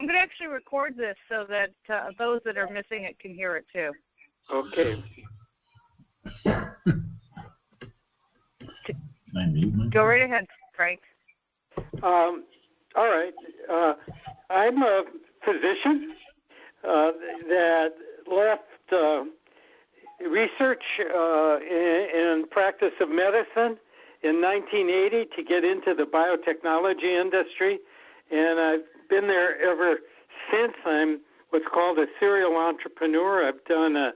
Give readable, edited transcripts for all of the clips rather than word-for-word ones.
I'm going to actually record this so that those that are missing it can hear it too. Okay. Go right ahead, Frank. All right. I'm a physician that left research and practice of medicine in 1980 to get into the biotechnology industry, and I've been there ever since. I'm what's called a serial entrepreneur. I've done a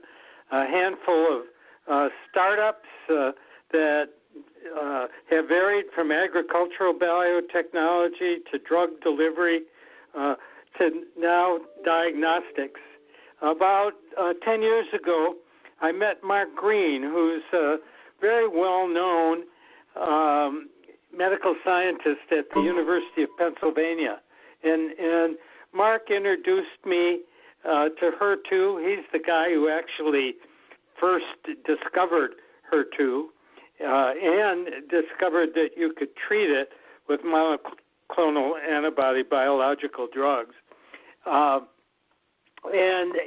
handful of startups that have varied from agricultural biotechnology to drug delivery to now diagnostics. About 10 years ago, I met Mark Green, who's a very well-known medical scientist at the University of Pennsylvania. And Mark introduced me to HER2. He's the guy who actually first discovered HER2 and discovered that you could treat it with monoclonal antibody biological drugs. And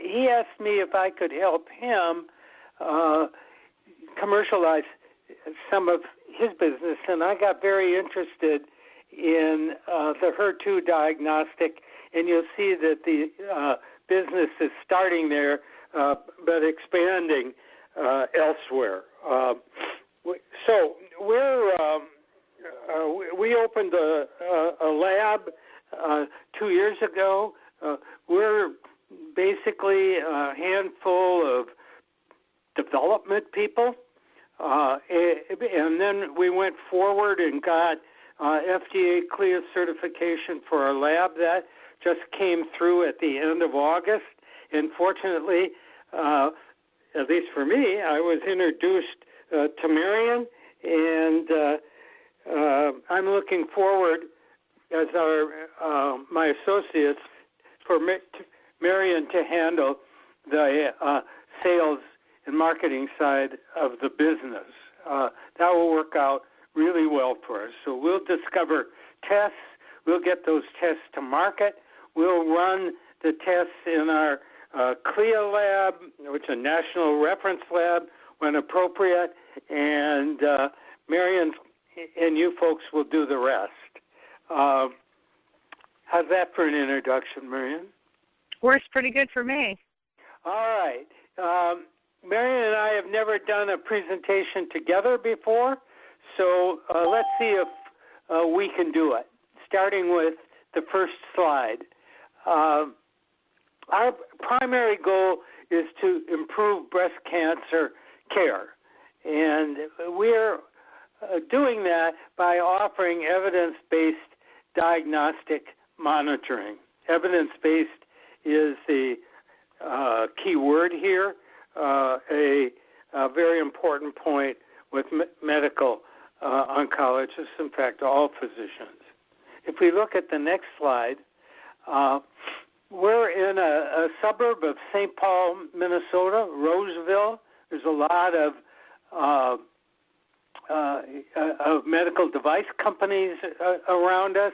he asked me if I could help him commercialize some of his business, and I got very interested in the HER2 diagnostic, and you'll see that the business is starting there but expanding elsewhere. So we opened a lab 2 years ago. We're basically a handful of development people, and then we went forward and got FDA CLIA certification for our lab. That just came through at the end of August, and fortunately, at least for me, I was introduced to Marion, and I'm looking forward as my associates for Marion to handle the sales and marketing side of the business. That will work out really well for us. So we'll discover tests. We'll get those tests to market. We'll run the tests in our CLIA lab, which is a national reference lab, when appropriate, and Marion and you folks will do the rest. How's that for an introduction, Marion? Works pretty good for me. All right. Marion and I have never done a presentation together before, so let's see if we can do it, starting with the first slide. Our primary goal is to improve breast cancer care, and we're doing that by offering evidence-based diagnostic monitoring. Evidence-based is the key word here, a very important point with medical oncologists, in fact, all physicians. If we look at the next slide, we're in a suburb of St. Paul, Minnesota, Roseville. There's a lot of medical device companies around us,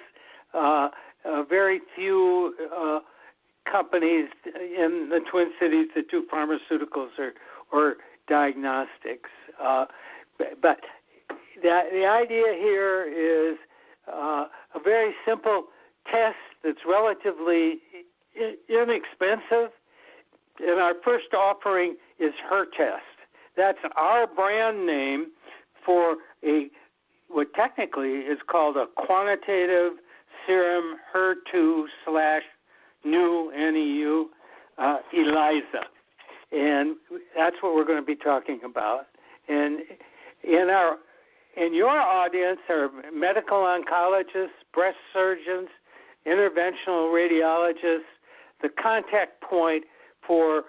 very few companies in the Twin Cities that do pharmaceuticals or diagnostics. But the idea here is a very simple test that's relatively inexpensive, and our first offering is HER2. That's our brand name for what technically is called a quantitative serum HER2/NEU, NEU, ELISA. And that's what we're going to be talking about. And in your audience are medical oncologists, breast surgeons, interventional radiologists, the contact point for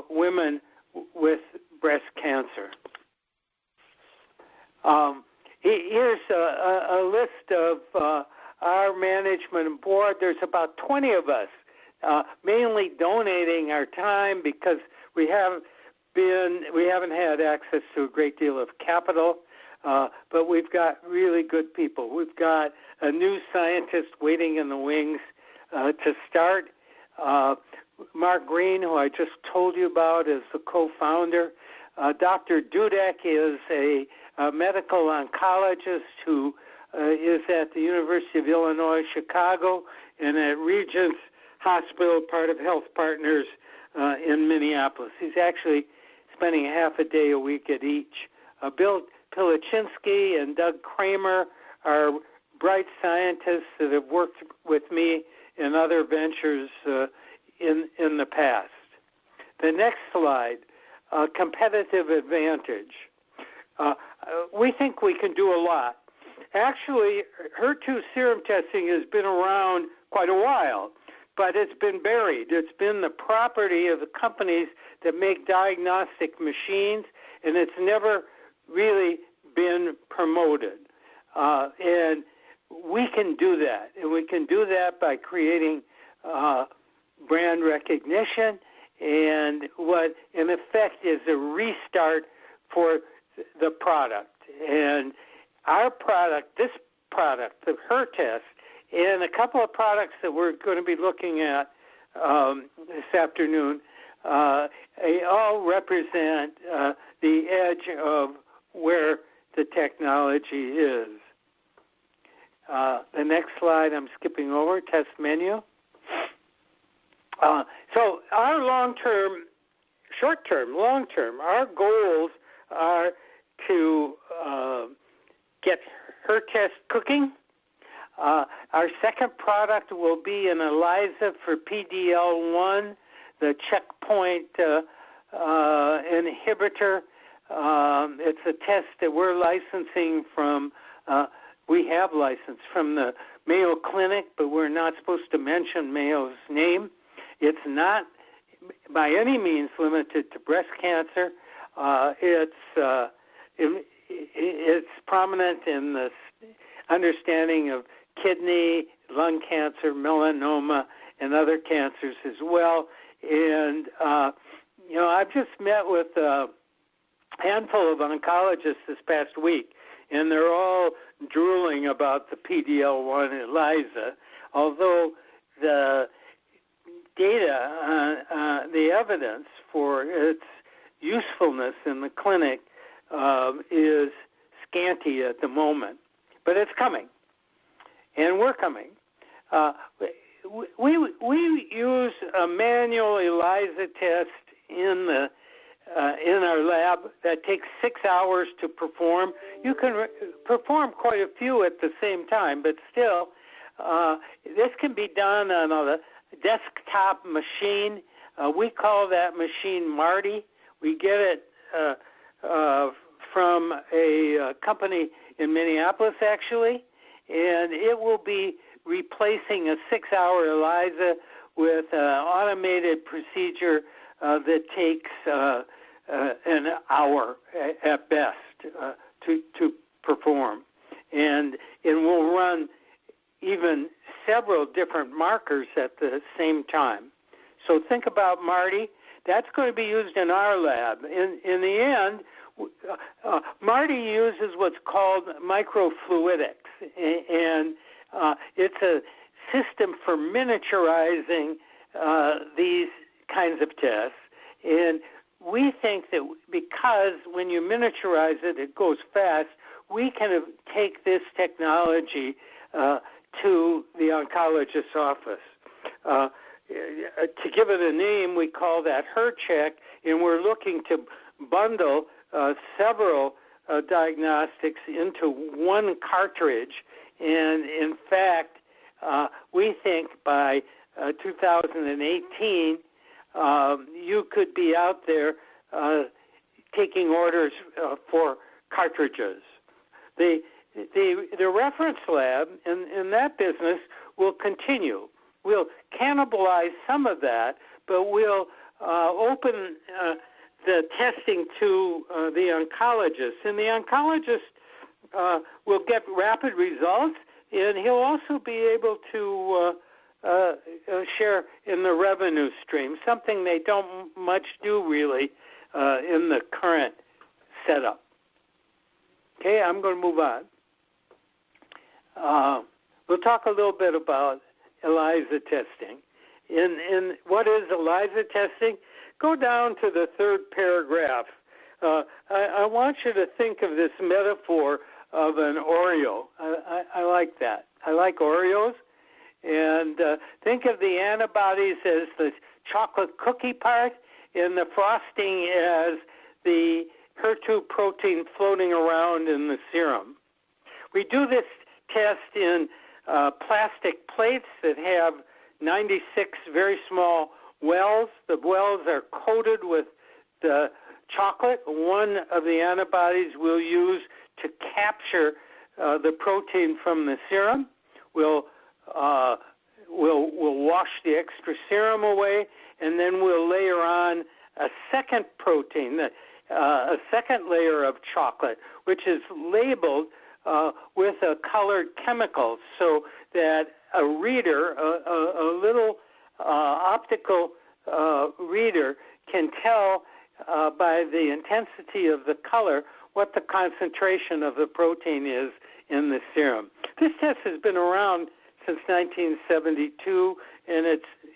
women with breast cancer. Here's a list of our management and board. There's about 20 of us, mainly donating our time because we haven't had access to a great deal of capital, but we've got really good people. We've got a new scientist waiting in the wings, to start. Mark Green, who I just told you about, is the co-founder. Dr. Dudek is a medical oncologist who is at the University of Illinois, Chicago, and at Regents Hospital, part of Health Partners in Minneapolis. He's actually spending half a day a week at each. Bill Pilachinsky and Doug Kramer are bright scientists that have worked with me in other ventures in the past. The next slide, competitive advantage. We think we can do a lot. Actually, HER2 serum testing has been around quite a while, but it's been buried. It's been the property of the companies that make diagnostic machines, and it's never really been promoted. And we can do that, and we can do that by creating brand recognition and what, in effect, is a restart for the product. And our product, this product, the HER test, and a couple of products that we're going to be looking at this afternoon, they all represent the edge of where the technology is. The next slide I'm skipping over, test menu. So our long-term, short-term, long-term, our goals are to get HER test cooking. Our second product will be an ELISA for PD-L1, the checkpoint inhibitor. It's a test that we're licensing from, we have licensed from the Mayo Clinic, but we're not supposed to mention Mayo's name. It's not by any means limited to breast cancer. It's prominent in the understanding of kidney, lung cancer, melanoma, and other cancers as well. And, I've just met with a handful of oncologists this past week, and they're all drooling about the PD-L1 ELISA, although the data, the evidence for its usefulness in the clinic is scanty at the moment. But it's coming, and we're coming. We use a manual ELISA test in our lab that takes 6 hours to perform. You can perform quite a few at the same time, but still, this can be done on a desktop machine. We call that machine Marty. We get it from a company in Minneapolis, actually, and it will be replacing a 6-hour ELISA with an automated procedure that takes an hour at best to perform. And it will run even several different markers at the same time. So think about Marty. That's going to be used in our lab. In the end, Marty uses what's called microfluidics, and it's a system for miniaturizing these kinds of tests. And we think that because when you miniaturize it, it goes fast, we can take this technology to the oncologist's office. To give it a name, we call that HER-Check, and we're looking to bundle several diagnostics into one cartridge. And in fact, we think by 2018, you could be out there taking orders for cartridges. The reference lab in that business will continue. We'll cannibalize some of that, but we'll open the testing to the oncologist. And the oncologist will get rapid results, and he'll also be able to share in the revenue stream, something they don't much do really in the current setup. Okay, I'm going to move on. We'll talk a little bit about ELISA testing. In what is ELISA testing? Go down to the third paragraph. I want you to think of this metaphor of an Oreo. I like that. I like Oreos. And think of the antibodies as the chocolate cookie part and the frosting as the HER2 protein floating around in the serum. We do this test in plastic plates that have 96 very small wells. The wells are coated with the chocolate. One of the antibodies we'll use to capture the protein from the serum. We'll wash the extra serum away, and then we'll layer on a second protein, a second layer of chocolate, which is labeled with a colored chemical so that a reader, a little optical reader, can tell by the intensity of the color what the concentration of the protein is in the serum. This test has been around since 1972, and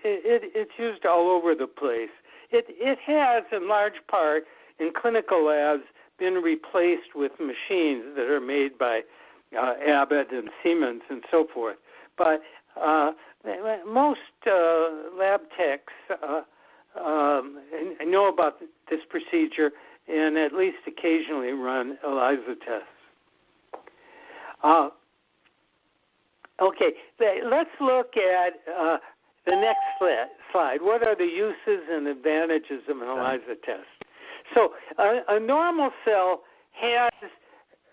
it's used all over the place. It has, in large part, in clinical labs, been replaced with machines that are made by Abbott and Siemens and so forth. But most lab techs know about this procedure and at least occasionally run ELISA tests. Okay, let's look at the next slide. What are the uses and advantages of an ELISA test? So a normal cell has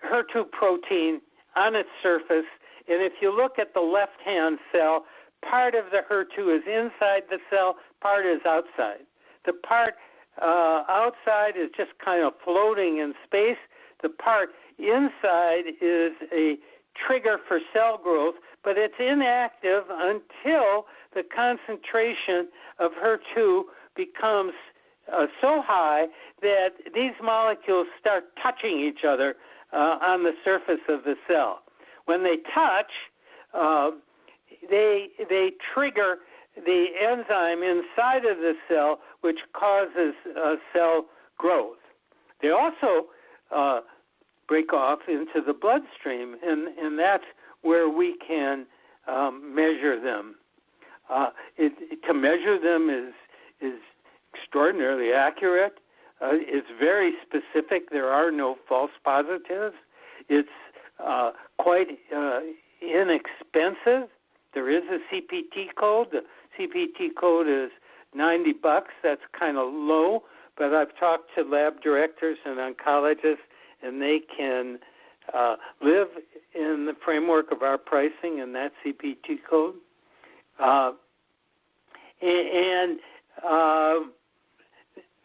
HER2 protein on its surface, and if you look at the left-hand cell, part of the HER2 is inside the cell, part is outside. The part outside is just kind of floating in space. The part inside is a trigger for cell growth, but it's inactive until the concentration of HER2 becomes so high that these molecules start touching each other on the surface of the cell. When they touch, they trigger the enzyme inside of the cell, which causes cell growth. They also break off into the bloodstream, and that's where we can measure them. To measure them is extraordinarily accurate. It's very specific. There are no false positives. It's quite inexpensive. There is a CPT code. The CPT code is $90. That's kind of low, but I've talked to lab directors and oncologists, and they can live in the framework of our pricing and that CPT code.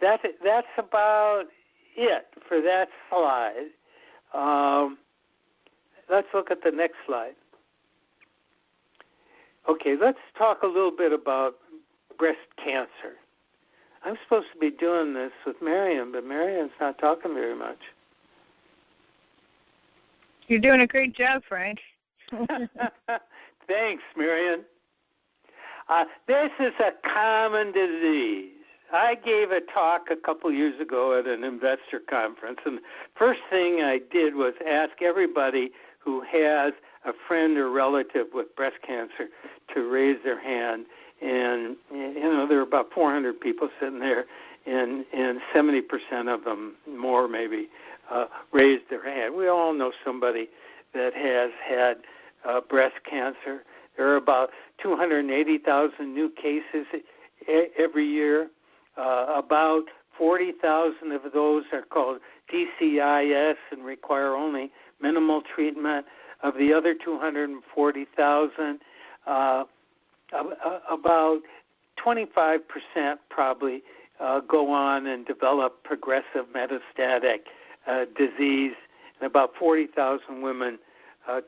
That's about it for that slide. Let's look at the next slide. Okay, let's talk a little bit about breast cancer. I'm supposed to be doing this with Marion, but Marion's not talking very much. You're doing a great job, Frank. Thanks, Marion. This is a common disease. I gave a talk a couple years ago at an investor conference, and the first thing I did was ask everybody who has a friend or relative with breast cancer to raise their hand. And, there were about 400 people sitting there, and 70% of them, more maybe, raised their hand. We all know somebody that has had breast cancer. There are about 280,000 new cases every year. About 40,000 of those are called DCIS and require only minimal treatment. Of the other 240,000, about 25% probably go on and develop progressive metastatic disease, and about 40,000 women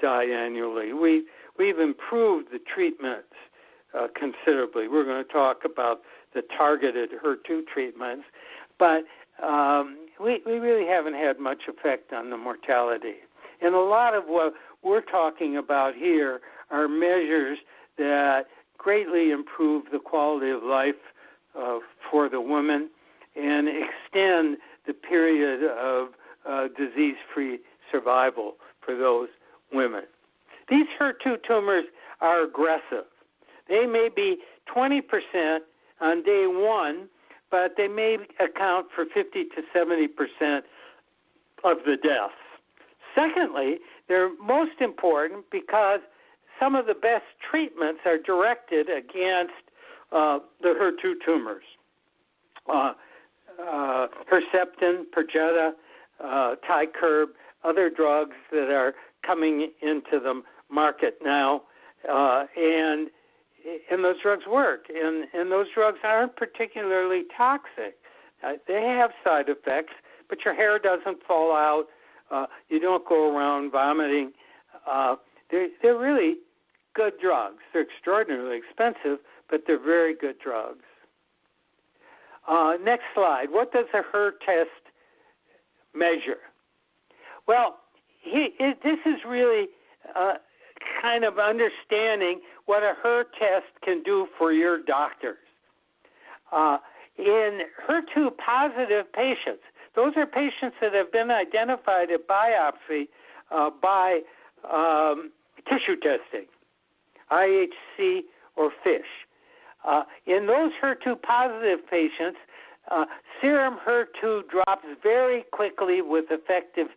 die annually. We've improved the treatments considerably. We're going to talk about the targeted HER2 treatments, but we really haven't had much effect on the mortality. And a lot of what we're talking about here are measures that greatly improve the quality of life for the woman and extend the period of disease-free survival for those women. These HER2 tumors are aggressive. They may be 20% on day one, but they may account for 50 to 70% of the deaths. Secondly, they're most important because some of the best treatments are directed against the HER2 tumors. Herceptin, Perjeta, Tykerb, other drugs that are coming into the market now, and those drugs work, and those drugs aren't particularly toxic. They have side effects, but your hair doesn't fall out. You don't go around vomiting. They're really good drugs. They're extraordinarily expensive, but they're very good drugs. Next slide. What does a HER test measure? Well, this is really kind of understanding what a HER test can do for your doctors. In HER2 positive patients, those are patients that have been identified at biopsy by tissue testing, IHC or FISH. In those HER2 positive patients, serum HER2 drops very quickly with effective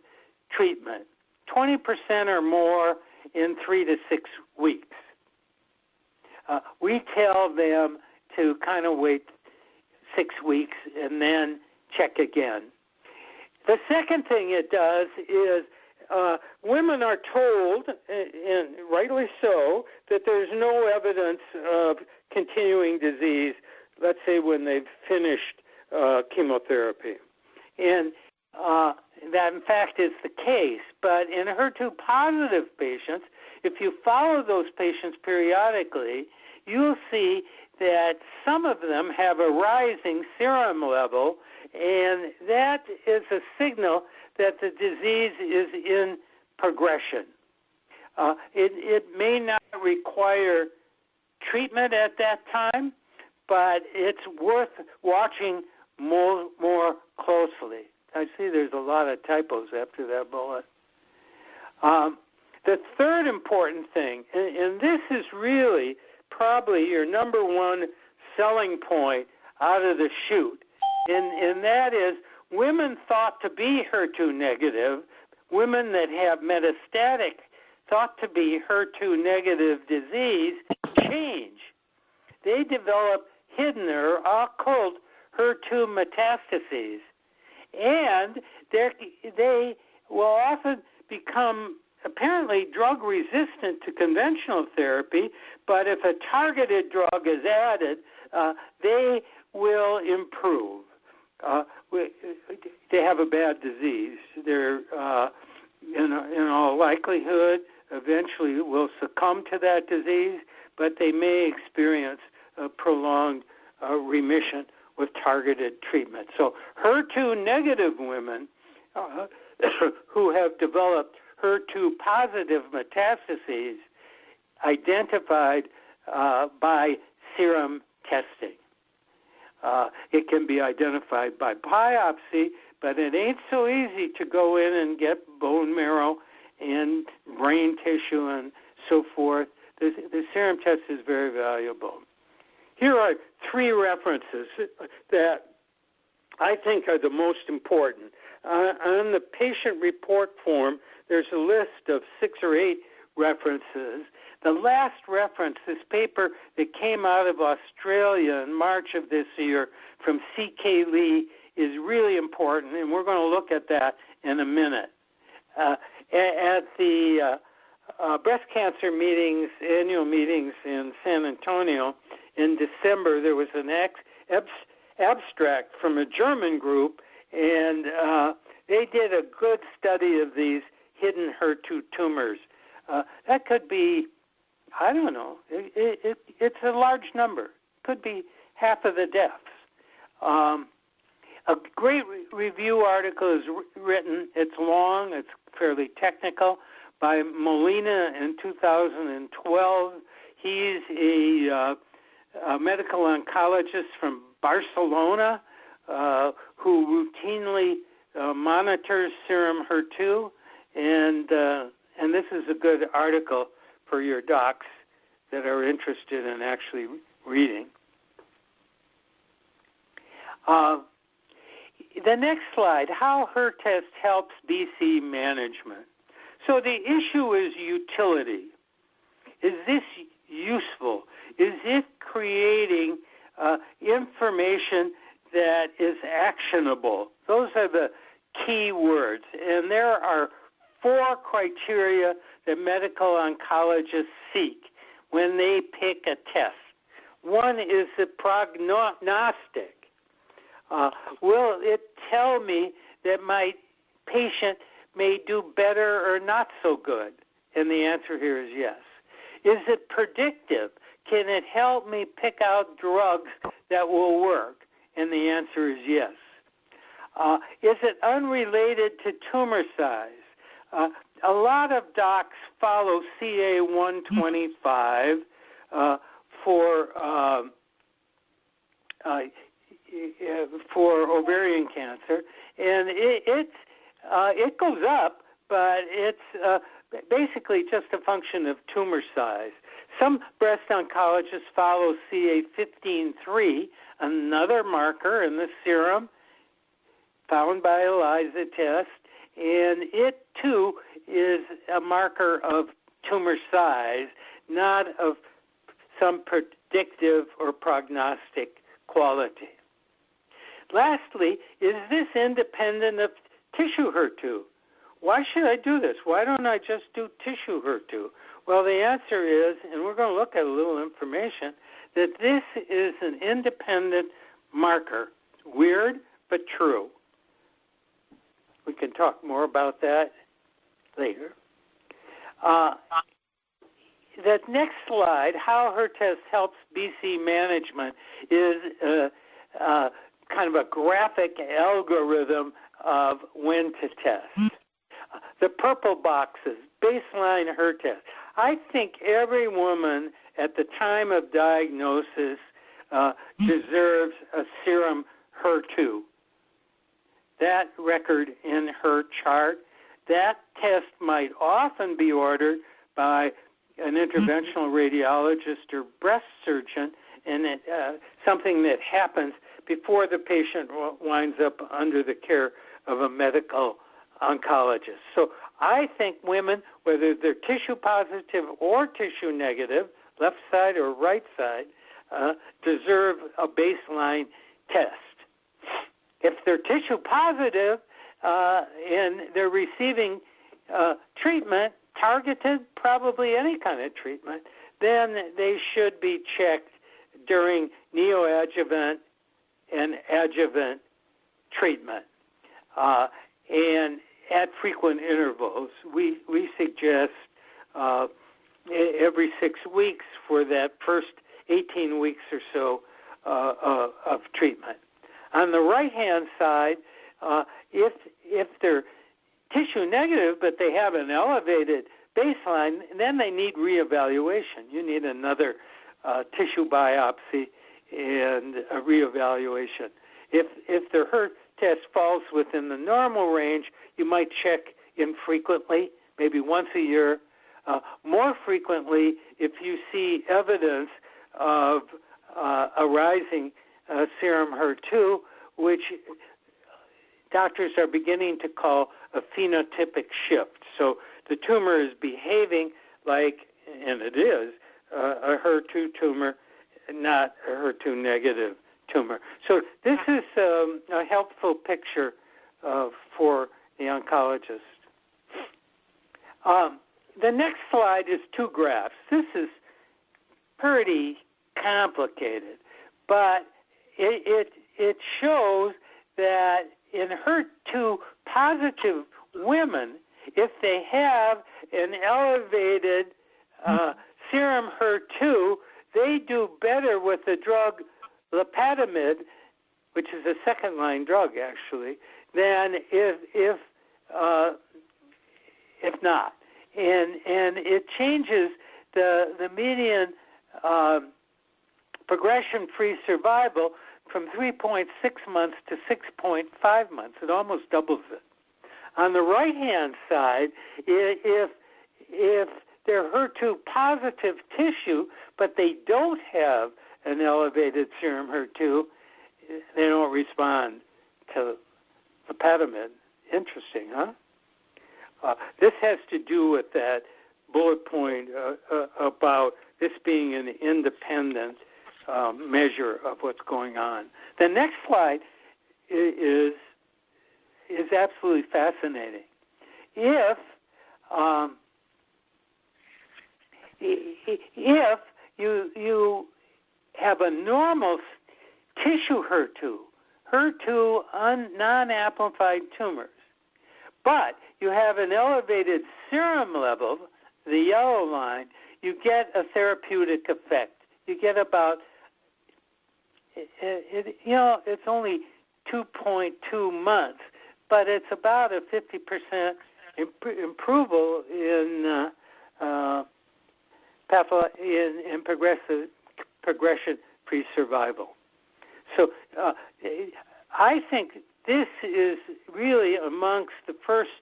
treatment, 20% or more in 3 to 6 weeks. We tell them to kind of wait 6 weeks and then check again. The second thing it does is women are told, and rightly so, that there's no evidence of continuing disease, let's say when they've finished chemotherapy. And that, in fact, is the case. But in HER2 positive patients, if you follow those patients periodically, you'll see that some of them have a rising serum level, and that is a signal that the disease is in progression. It may not require treatment at that time, but it's worth watching more closely. I see there's a lot of typos after that bullet. The third important thing, and this is really probably your number one selling point out of the chute, and that is women thought to be HER2 negative, women that have metastatic thought to be HER2 negative disease change. They develop hidden or occult HER2 metastases, and they will often become apparently drug resistant to conventional therapy, but if a targeted drug is added, they will improve. They have a bad disease. They're, in all likelihood, eventually will succumb to that disease, but they may experience a prolonged remission with targeted treatment. So HER2 negative women who have developed HER2 positive metastases identified by serum testing. It can be identified by biopsy, but it ain't so easy to go in and get bone marrow and brain tissue and so forth. The serum test is very valuable. Here are 3 references that I think are the most important. On the patient report form, there's a list of 6 or 8 references. The last reference, this paper that came out of Australia in March of this year from C.K. Lee, is really important, and we're going to look at that in a minute. At the breast cancer meetings, annual meetings in San Antonio in December, there was an abstract from a German group, and they did a good study of these hidden HER2 tumors. That could be, I don't know, it's a large number. Could be half of the deaths. A great review article is written. It's long. It's fairly technical by Molina in 2012. He's a medical oncologist from Barcelona who routinely monitors serum HER2, and this is a good article for your docs that are interested in actually reading. The next slide, how HER-test helps BC management. So the issue is utility. Is this useful? Is it creating information that is actionable? Those are the key words. And there are 4 criteria that medical oncologists seek when they pick a test. One is the prognostic. Will it tell me that my patient may do better or not so good? And the answer here is yes. Is it predictive? Can it help me pick out drugs that will work? And the answer is yes. Is it unrelated to tumor size? A lot of docs follow CA 125 for ovarian cancer, and it goes up, but it's basically just a function of tumor size. Some breast oncologists follow CA 15-3, another marker in the serum found by ELISA test, and it too is a marker of tumor size, not of some predictive or prognostic quality. Lastly, is this independent of tissue HER2? Why should I do this? Why don't I just do tissue HER2? Well, the answer is, and we're going to look at a little information, that this is an independent marker. Weird, but true. We can talk more about that later. The next slide, how HER-test helps BC management, is kind of a graphic algorithm of when to test. The purple boxes, baseline HER-test. I think every woman at the time of diagnosis deserves a serum HER2. That record in her chart, that test might often be ordered by an interventional radiologist or breast surgeon, and something that happens before the patient winds up under the care of a medical oncologist. So I think women, whether they're tissue positive or tissue negative, left side or right side, deserve a baseline test. If they're tissue positive and they're receiving treatment, targeted, probably any kind of treatment, then they should be checked during neoadjuvant and adjuvant treatment. And at frequent intervals, we suggest every 6 weeks for that first 18 weeks or so of treatment. On the right-hand side, if they're tissue negative but they have an elevated baseline, then they need reevaluation. You need another tissue biopsy and a reevaluation. If their HER test falls within the normal range, you might check infrequently, maybe once a year. More frequently, if you see evidence of a rising serum HER2, which doctors are beginning to call a phenotypic shift. So the tumor is behaving like, and it is, a HER2 tumor, not a HER2 negative tumor. So this is a helpful picture for the oncologist. The next slide is 2 graphs. This is pretty complicated, but it shows that in HER2 positive women, if they have an elevated serum HER2, they do better with the drug lepatamid, which is a second-line drug actually, than if not. And it changes the median progression-free survival from 3.6 months to 6.5 months. It almost doubles it. On the right-hand side, if they're HER2 positive tissue, but they don't have an elevated serum HER2, they don't respond to lepidolite. Interesting, huh? This has to do with that bullet point about this being an independent measure of what's going on. The next slide is absolutely fascinating. If you have a normal tissue HER2 non-amplified tumors, but you have an elevated serum level, the yellow line, you get a therapeutic effect. You get about, it's only 2.2 months, but it's about a 50% improvement in progression-free survival. So I think this is really amongst the first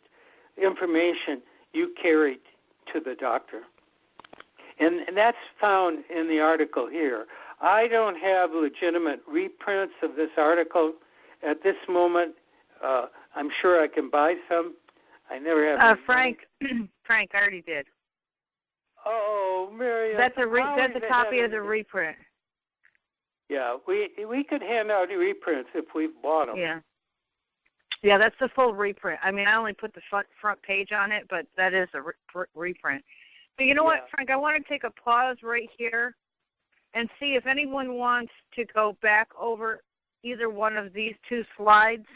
information you carry to the doctor. And that's found in the article here. I don't have legitimate reprints of this article at this moment. I'm sure I can buy some. I never have. Frank, I already did. Oh, Miriam. That's a copy of the reprint. Yeah, we could hand out reprints if we bought them. Yeah, that's the full reprint. I mean, I only put the front page on it, but that is a reprint. But you know what, Frank? I want to take a pause right here and see if anyone wants to go back over either one of these two slides,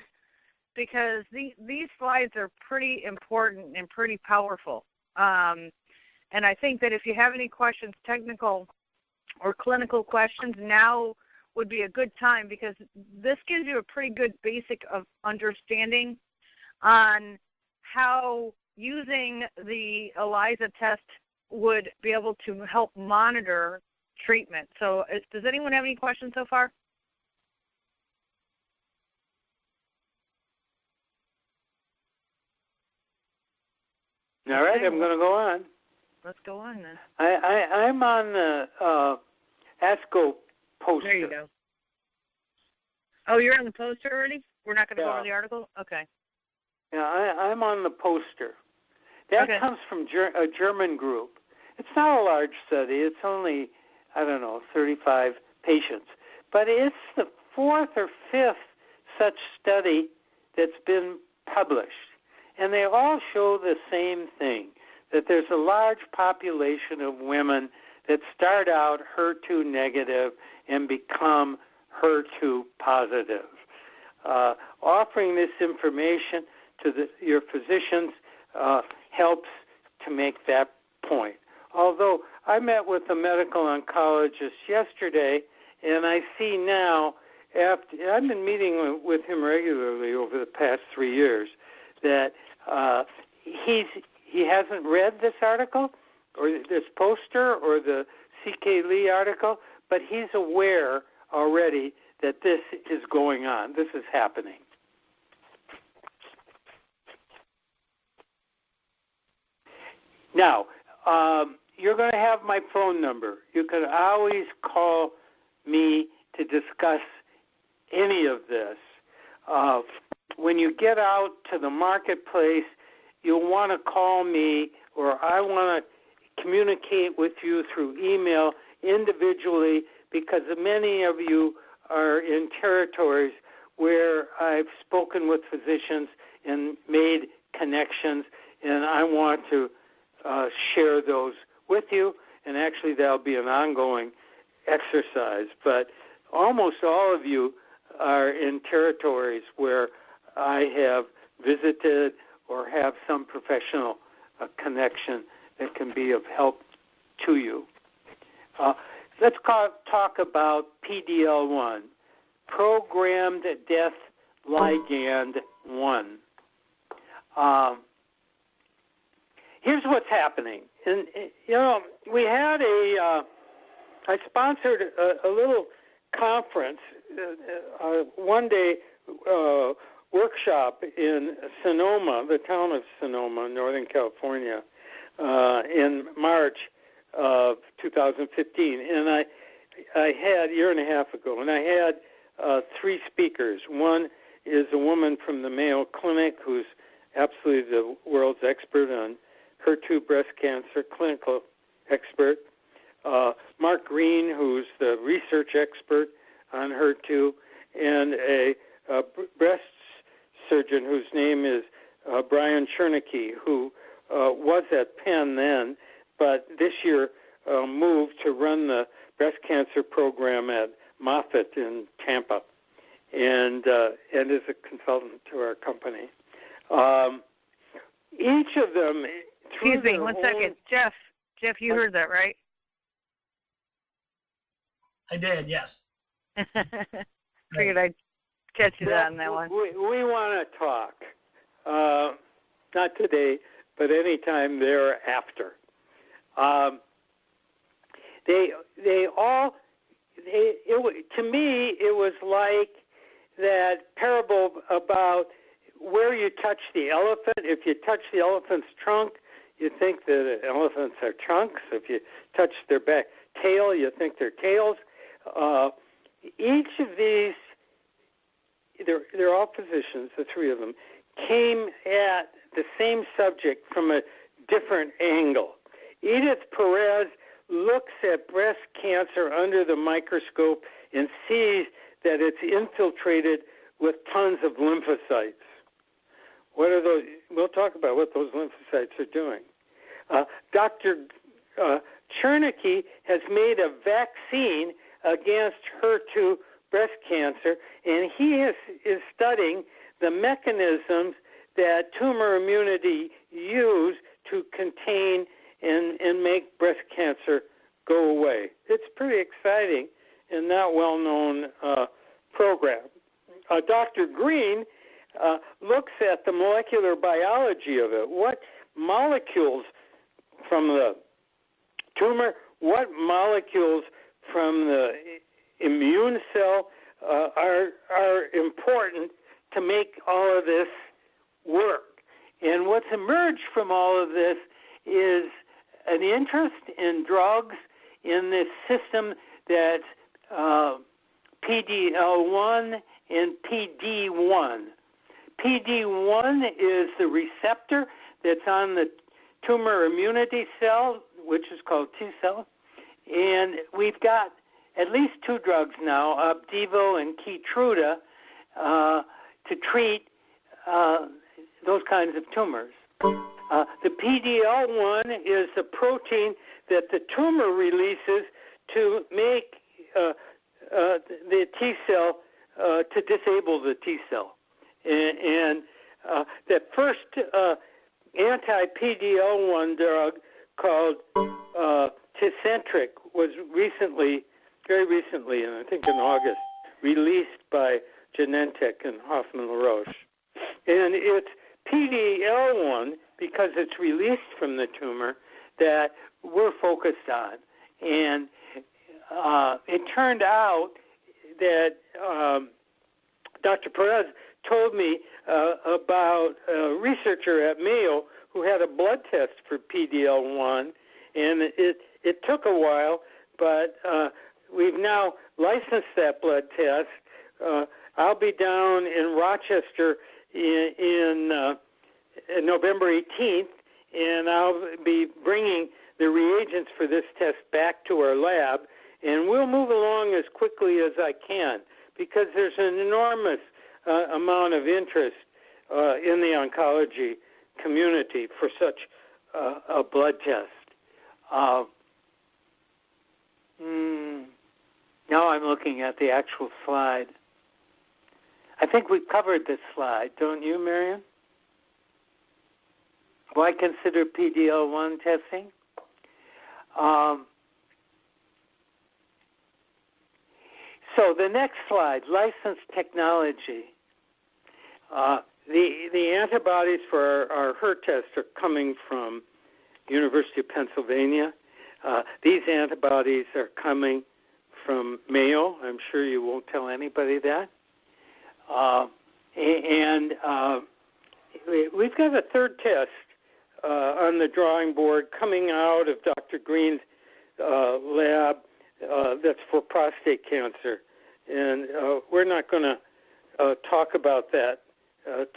because these slides are pretty important and pretty powerful. And I think that if you have any questions, technical or clinical questions, now would be a good time, because this gives you a pretty good basic of understanding on how using the ELISA test would be able to help monitor treatment. So does anyone have any questions so far? All right, I'm going to go on. Let's go on then. I'm on the ASCO poster. There you go. Oh, you're on the poster already? We're not going to go over the article? Okay. Yeah, I'm on the poster. That comes from a German group. It's not a large study. It's only, 35 patients. But it's the fourth or fifth such study that's been published. And they all show the same thing, that there's a large population of women that start out HER2 negative and become HER2 positive. Offering this information to your physicians helps to make that point. Although I met with a medical oncologist yesterday, and I see now, after I've been meeting with him regularly over the past 3 years, that he hasn't read this article or this poster or the C.K. Lee article, but he's aware already that this is going on. This is happening. Now, you're going to have my phone number. You can always call me to discuss any of this. When you get out to the marketplace, you'll want to call me, or I want to communicate with you through email individually, because many of you are in territories where I've spoken with physicians and made connections, and I want to share those with you, and actually that'll be an ongoing exercise. But almost all of you are in territories where I have visited or have some professional connection that can be of help to you. Let's talk about PDL1, Programmed Death Ligand 1. Here's what's happening. And, we had a I sponsored a little conference, one-day workshop in Sonoma, the town of Sonoma, Northern California, in March of 2015. And I had, a year and a half ago, and I had 3 speakers. One is a woman from the Mayo Clinic who's absolutely the world's expert on HER2 breast cancer, clinical expert. Mark Green, who's the research expert on HER2, and a breast surgeon whose name is Brian Chernicke, who was at Penn then, but this year moved to run the breast cancer program at Moffitt in Tampa, and is a consultant to our company. Each of them. Excuse me, one second, Jeff. Jeff, you heard that, right? I did, yes. Figured I'd catch you on that one. We want to talk, not today, but anytime thereafter. To me, it was like that parable about where you touch the elephant. If you touch the elephant's trunk, you think that elephants are trunks. If you touch their back tail, you think they're tails. Each of these, they're all physicians, the 3 of them, came at the same subject from a different angle. Edith Perez looks at breast cancer under the microscope and sees that it's infiltrated with tons of lymphocytes. What are those? We'll talk about what those lymphocytes are doing. Dr. Chernicke has made a vaccine against HER2 breast cancer, and he is studying the mechanisms that tumor immunity use to contain and make breast cancer go away. It's pretty exciting and not well-known program. Dr. Green looks at the molecular biology of it. What molecules from the tumor, what molecules from the immune cell are important to make all of this work. And what's emerged from all of this is an interest in drugs in this system that's PD-L1 and PD-1. PD-1 is the receptor that's on the tumor immunity cell, which is called T cell. And we've got at least 2 drugs now, Opdivo and Keytruda, to treat those kinds of tumors. The PD-L1 is the protein that the tumor releases to make the T cell, to disable the T cell. And the first anti-PD-L1 drug called Tecentriq was very recently, and I think in August, released by Genentech and Hoffman La Roche. And it's PD-L1, because it's released from the tumor, that we're focused on. And it turned out that Dr. Perez told me about a researcher at Mayo who had a blood test for PD-L1, and it took a while, but we've now licensed that blood test. I'll be down in Rochester in November 18th, and I'll be bringing the reagents for this test back to our lab, and we'll move along as quickly as I can because there's an enormous amount of interest in the oncology community for such a blood test. Now I'm looking at the actual slide. I think we covered this slide, don't you, Marion? Why consider PD-L1 testing? So the next slide, licensed technology. The antibodies for our HER test are coming from University of Pennsylvania. These antibodies are coming from Mayo. I'm sure you won't tell anybody that. We've got a third test on the drawing board coming out of Dr. Green's lab that's for prostate cancer. And we're not going to talk about that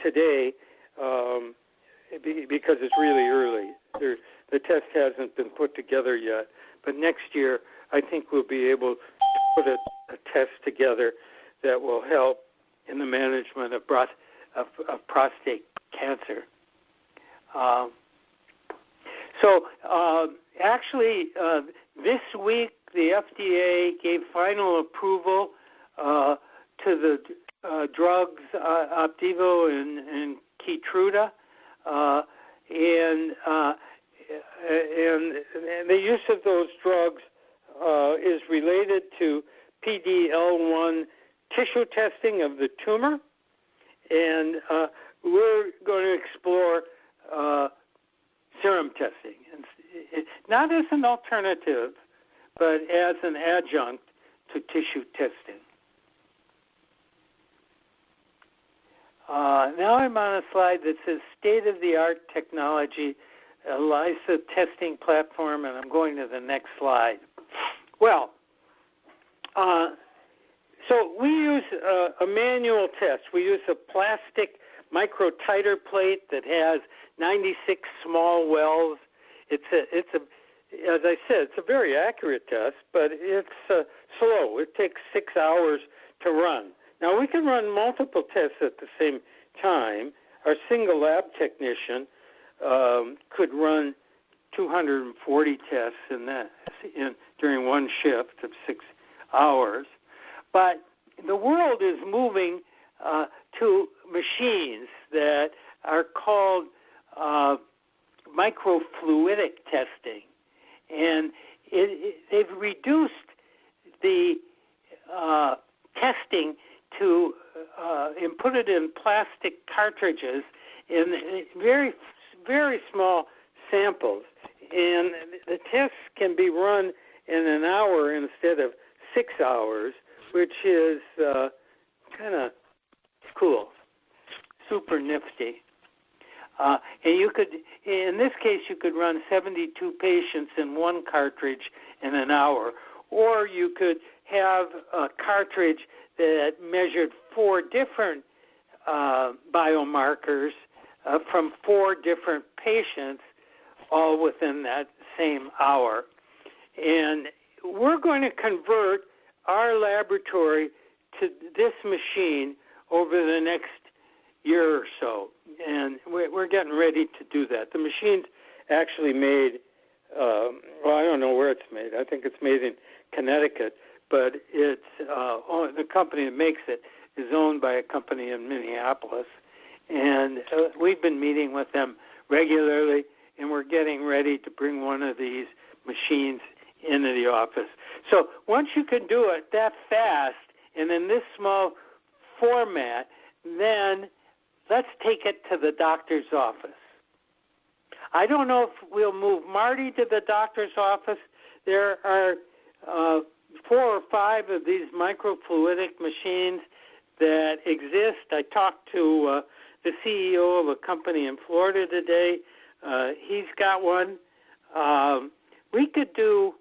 today because it's really early. The test hasn't been put together yet. But next year, I think we'll be able to put a test together that will help in the management of prostate cancer. Actually, this week the FDA gave final approval to the drugs Opdivo and Keytruda, and the use of those drugs is related to PD-L1 tissue testing of the tumor, and we're going to explore serum testing, not as an alternative, but as an adjunct to tissue testing. Now I'm on a slide that says state-of-the-art technology, ELISA testing platform, and I'm going to the next slide. Well, so we use a manual test. We use a plastic microtiter plate that has 96 small wells. It's as I said, it's a very accurate test, but it's slow. It takes 6 hours to run. Now, we can run multiple tests at the same time. Our single lab technician could run 240 tests during one shift of 6 hours. But the world is moving to machines that are called microfluidic testing. And they've reduced the testing to and put it in plastic cartridges in very, very small samples. And the tests can be run in an hour instead of 6 hours, which is kind of cool, super nifty. And you could, in this case, you could run 72 patients in one cartridge in an hour, or you could have a cartridge that measured 4 different biomarkers from 4 different patients, all within that same hour. And we're going to convert our laboratory to this machine over the next year or so, and we're getting ready to do that. The machine's actually made, well, I don't know where it's made. I think it's made in Connecticut, but it's the company that makes it is owned by a company in Minneapolis, and we've been meeting with them regularly, and we're getting ready to bring one of these machines into the office. So once you can do it that fast and in this small format, then let's take it to the doctor's office. I don't know if we'll move Marty to the doctor's office. There are 4 or 5 of these microfluidic machines that exist. I talked to the CEO of a company in Florida today. He's got one. We could do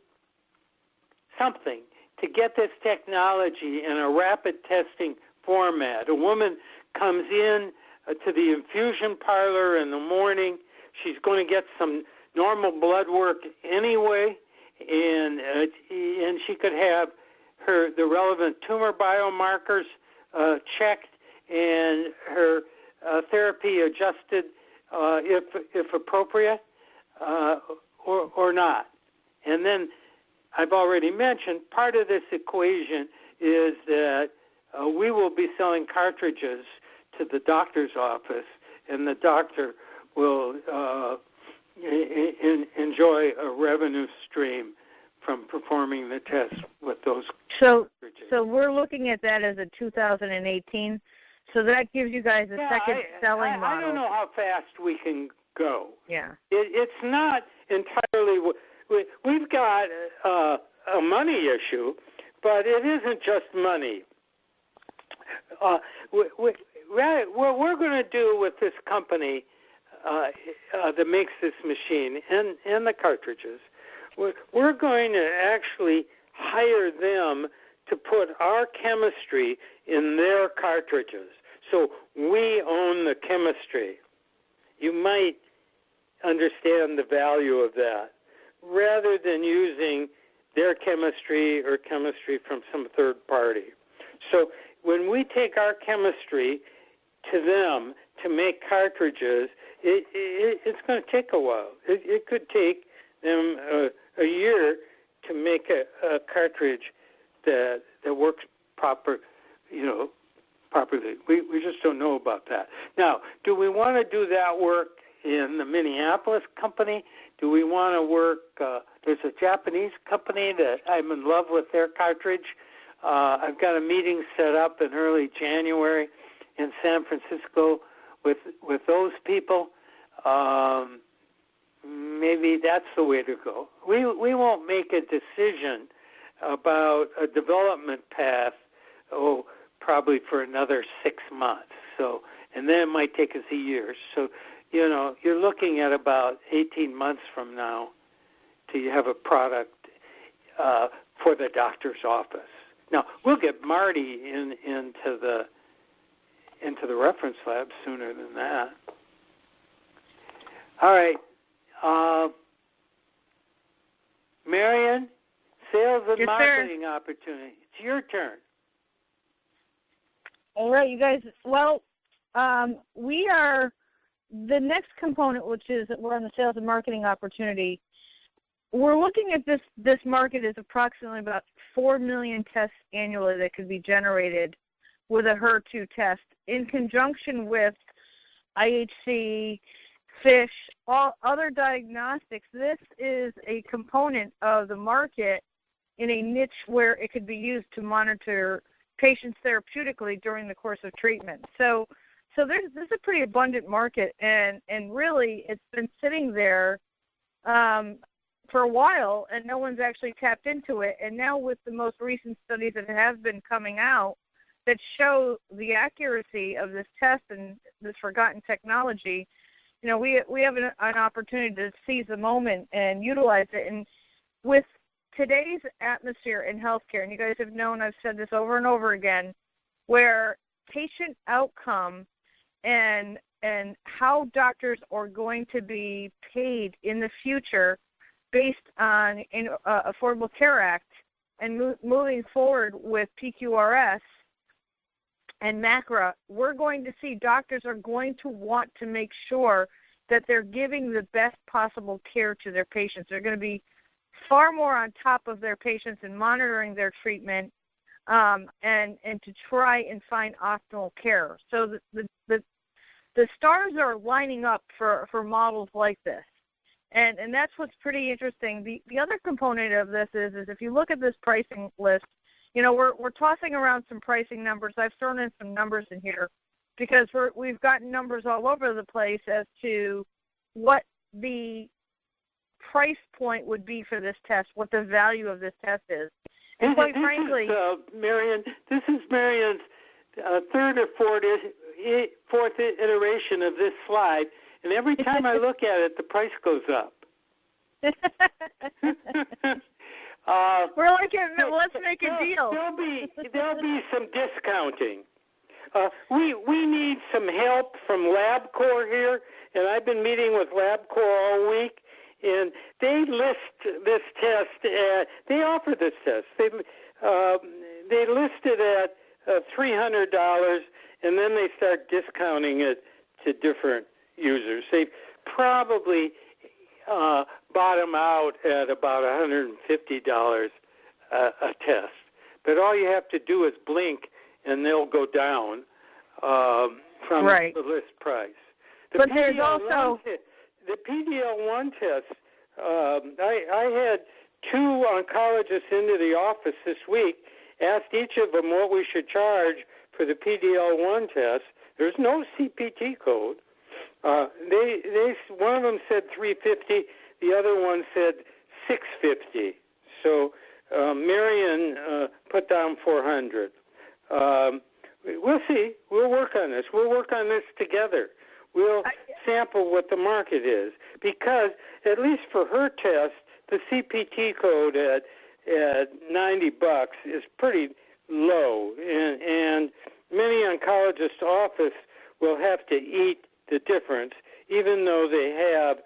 something to get this technology in a rapid testing format. A woman comes in to the infusion parlor in the morning. She's going to get some normal blood work anyway, and she could have the relevant tumor biomarkers checked and her therapy adjusted if appropriate or not. And then I've already mentioned part of this equation is that we will be selling cartridges to the doctor's office, and the doctor will enjoy a revenue stream from performing the test with those cartridges. So we're looking at that as a 2018. So that gives you guys a second selling model. I don't know how fast we can go. Yeah. It's not entirely we've got a money issue, but it isn't just money. What we're going to do with this company that makes this machine and the cartridges, we're going to actually hire them to put our chemistry in their cartridges. So we own the chemistry. You might understand the value of that, rather than using their chemistry or chemistry from some third party. So when we take our chemistry to them to make cartridges, it's going to take a while. It could take them a year to make a cartridge that works properly. We just don't know about that. Now, do we want to do that work in the Minneapolis company? Do we want to work, there's a Japanese company that I'm in love with their cartridge. I've got a meeting set up in early January in San Francisco with those people. Maybe that's the way to go. We won't make a decision about a development path, probably for another 6 months. So, and then it might take us a year. So, you're looking at about 18 months from now till you have a product for the doctor's office. Now, we'll get Marty into the reference lab sooner than that. All right. Marion, sales and marketing opportunity. It's your turn. All right, you guys. Well, we are the next component, which is that we're on the sales and marketing opportunity. We're looking at this market as approximately about 4 million tests annually that could be generated with a HER2 test in conjunction with IHC, FISH, all other diagnostics. This is a component of the market in a niche where it could be used to monitor patients therapeutically during the course of treatment. So this is a pretty abundant market, and really it's been sitting there for a while, and no one's actually tapped into it. And now with the most recent studies that have been coming out that show the accuracy of this test and this forgotten technology, we have an opportunity to seize the moment and utilize it. And with today's atmosphere in healthcare, and you guys have known, I've said this over and over again, where patient outcome and how doctors are going to be paid in the future based on Affordable Care Act and moving forward with PQRS and MACRA, we're going to see doctors are going to want to make sure that they're giving the best possible care to their patients. They're going to be far more on top of their patients and monitoring their treatment and to try and find optimal care. So the stars are lining up for models like this. And that's what's pretty interesting. The other component of this is if you look at this pricing list, we're tossing around some pricing numbers. I've thrown in some numbers in here because we've gotten numbers all over the place as to what the price point would be for this test, what the value of this test is. And quite frankly, Marion, this is Marion's third or fourth iteration of this slide, and every time I look at it, the price goes up. We're like, let's make a deal. There'll be some discounting. We need some help from LabCorp here, and I've been meeting with LabCorp all week, and they list this test. They offer this test. They list it at $300, and then they start discounting it to different users. They probably bottom out at about $150 a test. But all you have to do is blink, and they'll go down from the list price. But there's also the PD-L1 test. I had 2 oncologists into the office this week, asked each of them what we should charge for the PD-L1 test. There's no CPT code. One of them said $350, the other one said $650. So Marion put down $400. We'll see. We'll work on this. We'll work on this together. We'll sample what the market is, because at least for her test, the CPT code at $90 is pretty low, and many oncologists' office will have to eat the difference, even though they have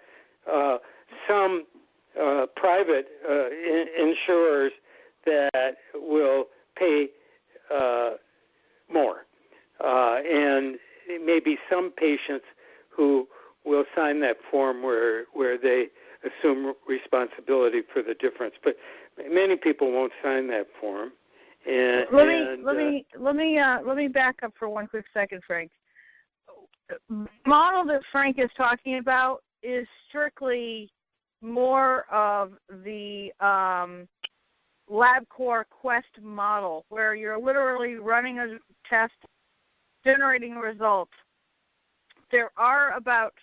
some private insurers that will pay more, and maybe some patients who will sign that form where they assume responsibility for the difference. But many people won't sign that form. And, let me back up for one quick second, Frank. The model that Frank is talking about is strictly more of the LabCorp Quest model, where you're literally running a test, generating results. There are about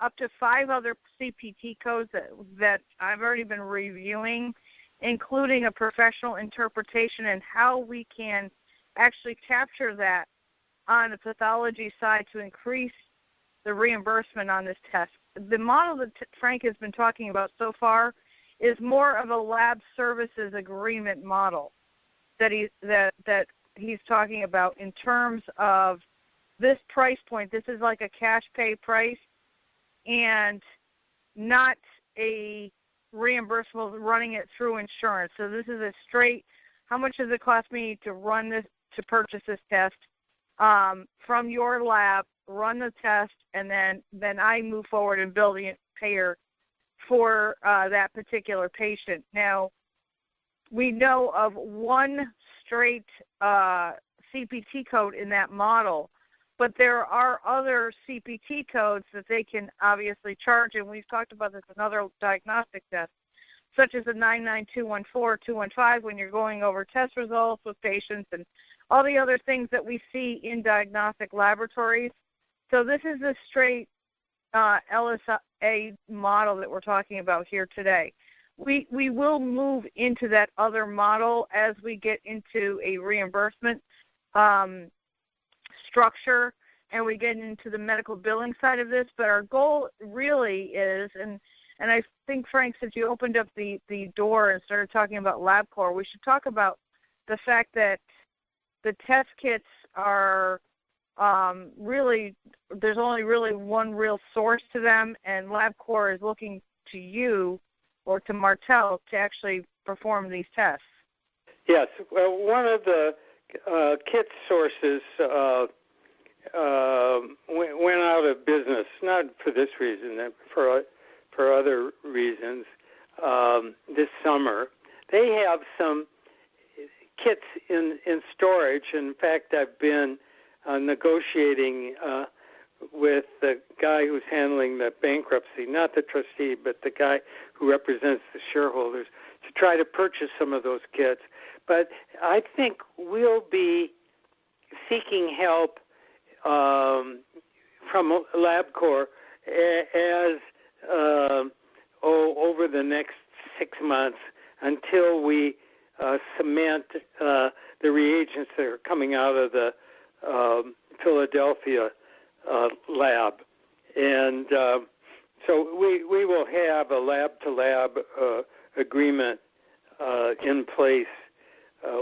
up to 5 other CPT codes that I've already been reviewing, including a professional interpretation and how we can actually capture that on the pathology side to increase the reimbursement on this test. The model that Frank has been talking about so far is more of a lab services agreement model that he's talking about in terms of this price point. This is like a cash pay price and not a reimbursable running it through insurance. So this is a straight, how much does it cost me to run this, to purchase this test from your lab, run the test, and then I move forward in building a payer for that particular patient. Now, we know of one straight CPT code in that model, but there are other CPT codes that they can obviously charge, and we've talked about this in other diagnostic tests, such as the 99214, 215, when you're going over test results with patients and all the other things that we see in diagnostic laboratories. So this is the straight LSA model that we're talking about here today. We will move into that other model as we get into a reimbursement structure and we get into the medical billing side of this, but our goal really is, and I think, Frank, since you opened up the door and started talking about LabCorp, we should talk about the fact that the test kits are really, there's only really one real source to them, and LabCorp is looking to you or to Martell to actually perform these tests. Yes. Well, one of the kit sources went out of business, not for this reason, for other reasons, this summer. They have some kits in storage. In fact, I've been negotiating with the guy who's handling the bankruptcy, not the trustee, but the guy who represents the shareholders, to try to purchase some of those kits. But I think we'll be seeking help from LabCorp as over the next 6 months until we cement the reagents that are coming out of the Philadelphia lab. And so we will have a lab-to-lab agreement in place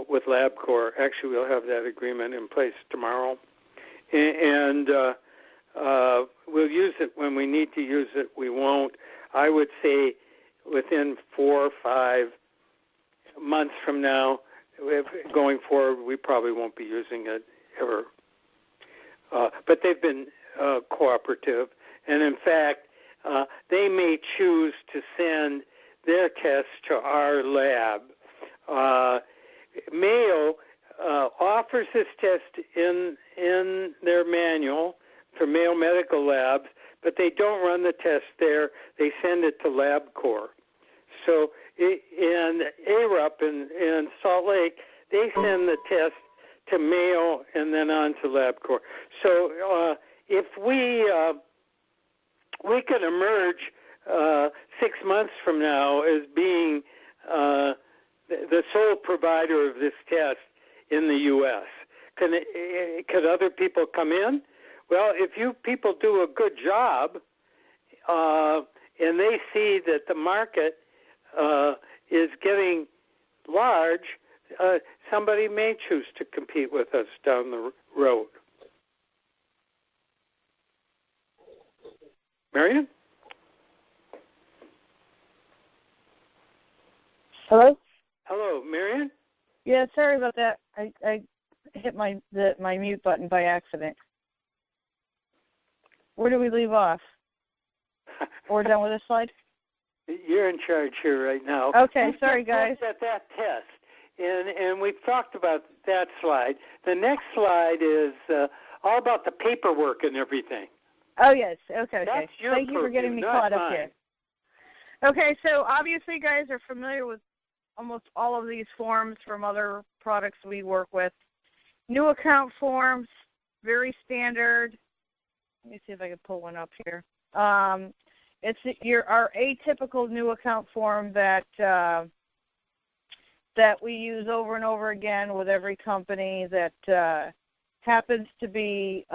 with LabCorp. Actually, we'll have that agreement in place tomorrow. And we'll use it when we need to use it. We won't. I would say within 4 or 5 months from now, going forward, we probably won't be using it ever. But they've been cooperative. And, in fact, they may choose to send their tests to our lab. Mayo offers this test in their manual for Mayo Medical Labs, but they don't run the test there. They send it to LabCorp. So in ARUP in Salt Lake, they send the test to Mayo and then on to LabCorp. So if we could emerge 6 months from now as being the sole provider of this test in the U.S.? Could other people come in? Well, if you people do a good job and they see that the market is getting large, somebody may choose to compete with us down the road. Marion? Hello? Hello, Marion? Yeah, sorry about that. I hit my mute button by accident. Where do we leave off? We're done with this slide? You're in charge here right now. Okay, sorry, guys. At that test, and we've talked about that slide. The next slide is all about the paperwork and everything. Oh, yes. Okay. That's your Thank you for getting me caught up here. Okay, so obviously you guys are familiar with almost all of these forms from other products we work with. New account forms, very standard. Let me see if I can pull one up here. It's our atypical new account form that we use over and over again with every company that happens to be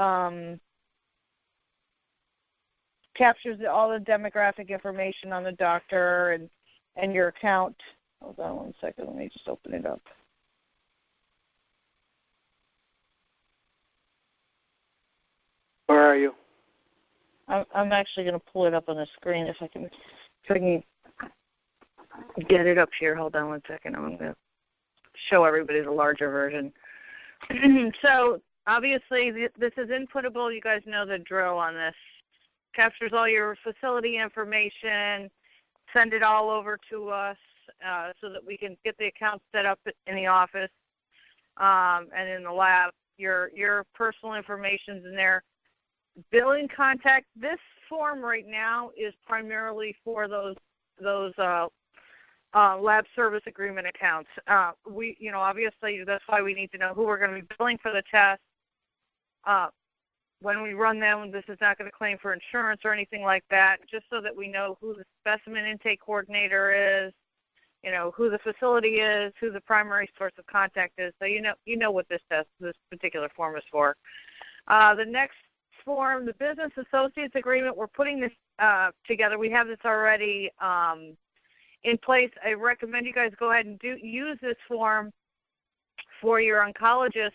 captures all the demographic information on the doctor and your account. Hold on one second. Let me just open it up. Where are you? I'm actually going to pull it up on the screen if I can get it up here. Hold on one second. I'm going to show everybody the larger version. So obviously this is inputable. You guys know the drill on this. Captures all your facility information, send it all over to us so that we can get the account set up in the office and in the lab. Your personal information's in there. Billing contact. This form right now is primarily for those lab service agreement accounts. Obviously that's why we need to know who we're going to be billing for the test. When we run them, this is not going to claim for insurance or anything like that, just so that we know who the specimen intake coordinator is, who the facility is, who the primary source of contact is. So you know what this particular form is for. The next form, the business associates agreement, we're putting this together. We have this already in place. I recommend you guys go ahead and use this form for your oncologists.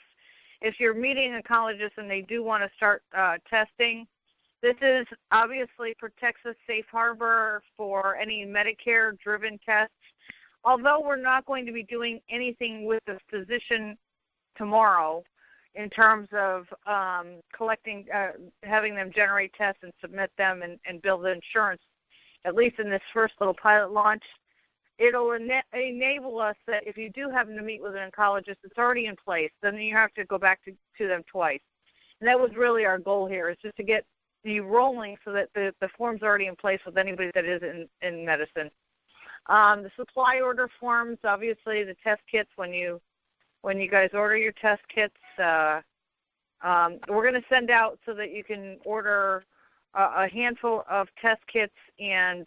If you're meeting oncologists and they do want to start testing, this is obviously protects a safe harbor for any Medicare-driven tests. Although we're not going to be doing anything with the physician tomorrow in terms of collecting, having them generate tests and submit them and bill the insurance, at least in this first little pilot launch, it'll enable us that if you do happen to meet with an oncologist, it's already in place. Then you have to go back to them twice. And that was really our goal here, is just to get you rolling so that the form's already in place with anybody that is in medicine. The supply order forms, obviously the test kits, when you guys order your test kits, we're going to send out so that you can order a handful of test kits and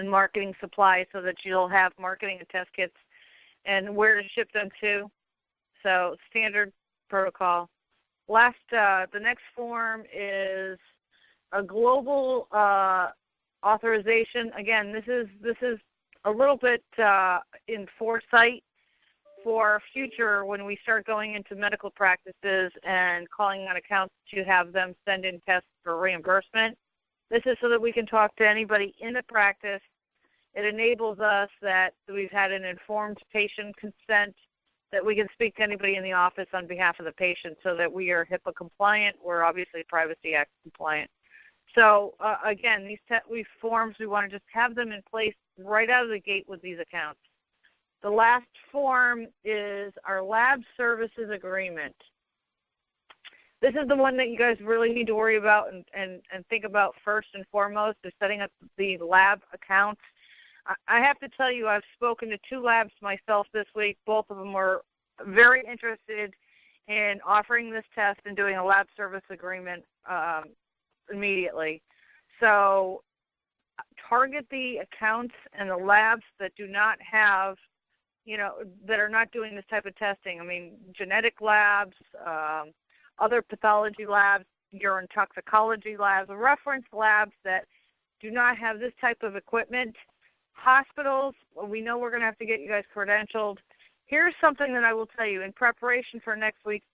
marketing supplies so that you'll have marketing and test kits and where to ship them to. So standard protocol. The next form is a global authorization. Again, this is a little bit in foresight for future when we start going into medical practices and calling on accounts to have them send in tests for reimbursement. This is so that we can talk to anybody in the practice. It enables us that we've had an informed patient consent, that we can speak to anybody in the office on behalf of the patient so that we are HIPAA compliant. We're obviously Privacy Act compliant. So, again, these forms, we want to just have them in place right out of the gate with these accounts. The last form is our lab services agreement. This is the one that you guys really need to worry about and think about first and foremost, is setting up the lab accounts. I have to tell you, I've spoken to 2 labs myself this week. Both of them were very interested in offering this test and doing a lab service agreement immediately. So target the accounts and the labs that do not have, that are not doing this type of testing. I mean, genetic labs, other pathology labs, urine toxicology labs, reference labs that do not have this type of equipment. Hospitals, we know we're going to have to get you guys credentialed. Here's something that I will tell you in preparation for next week's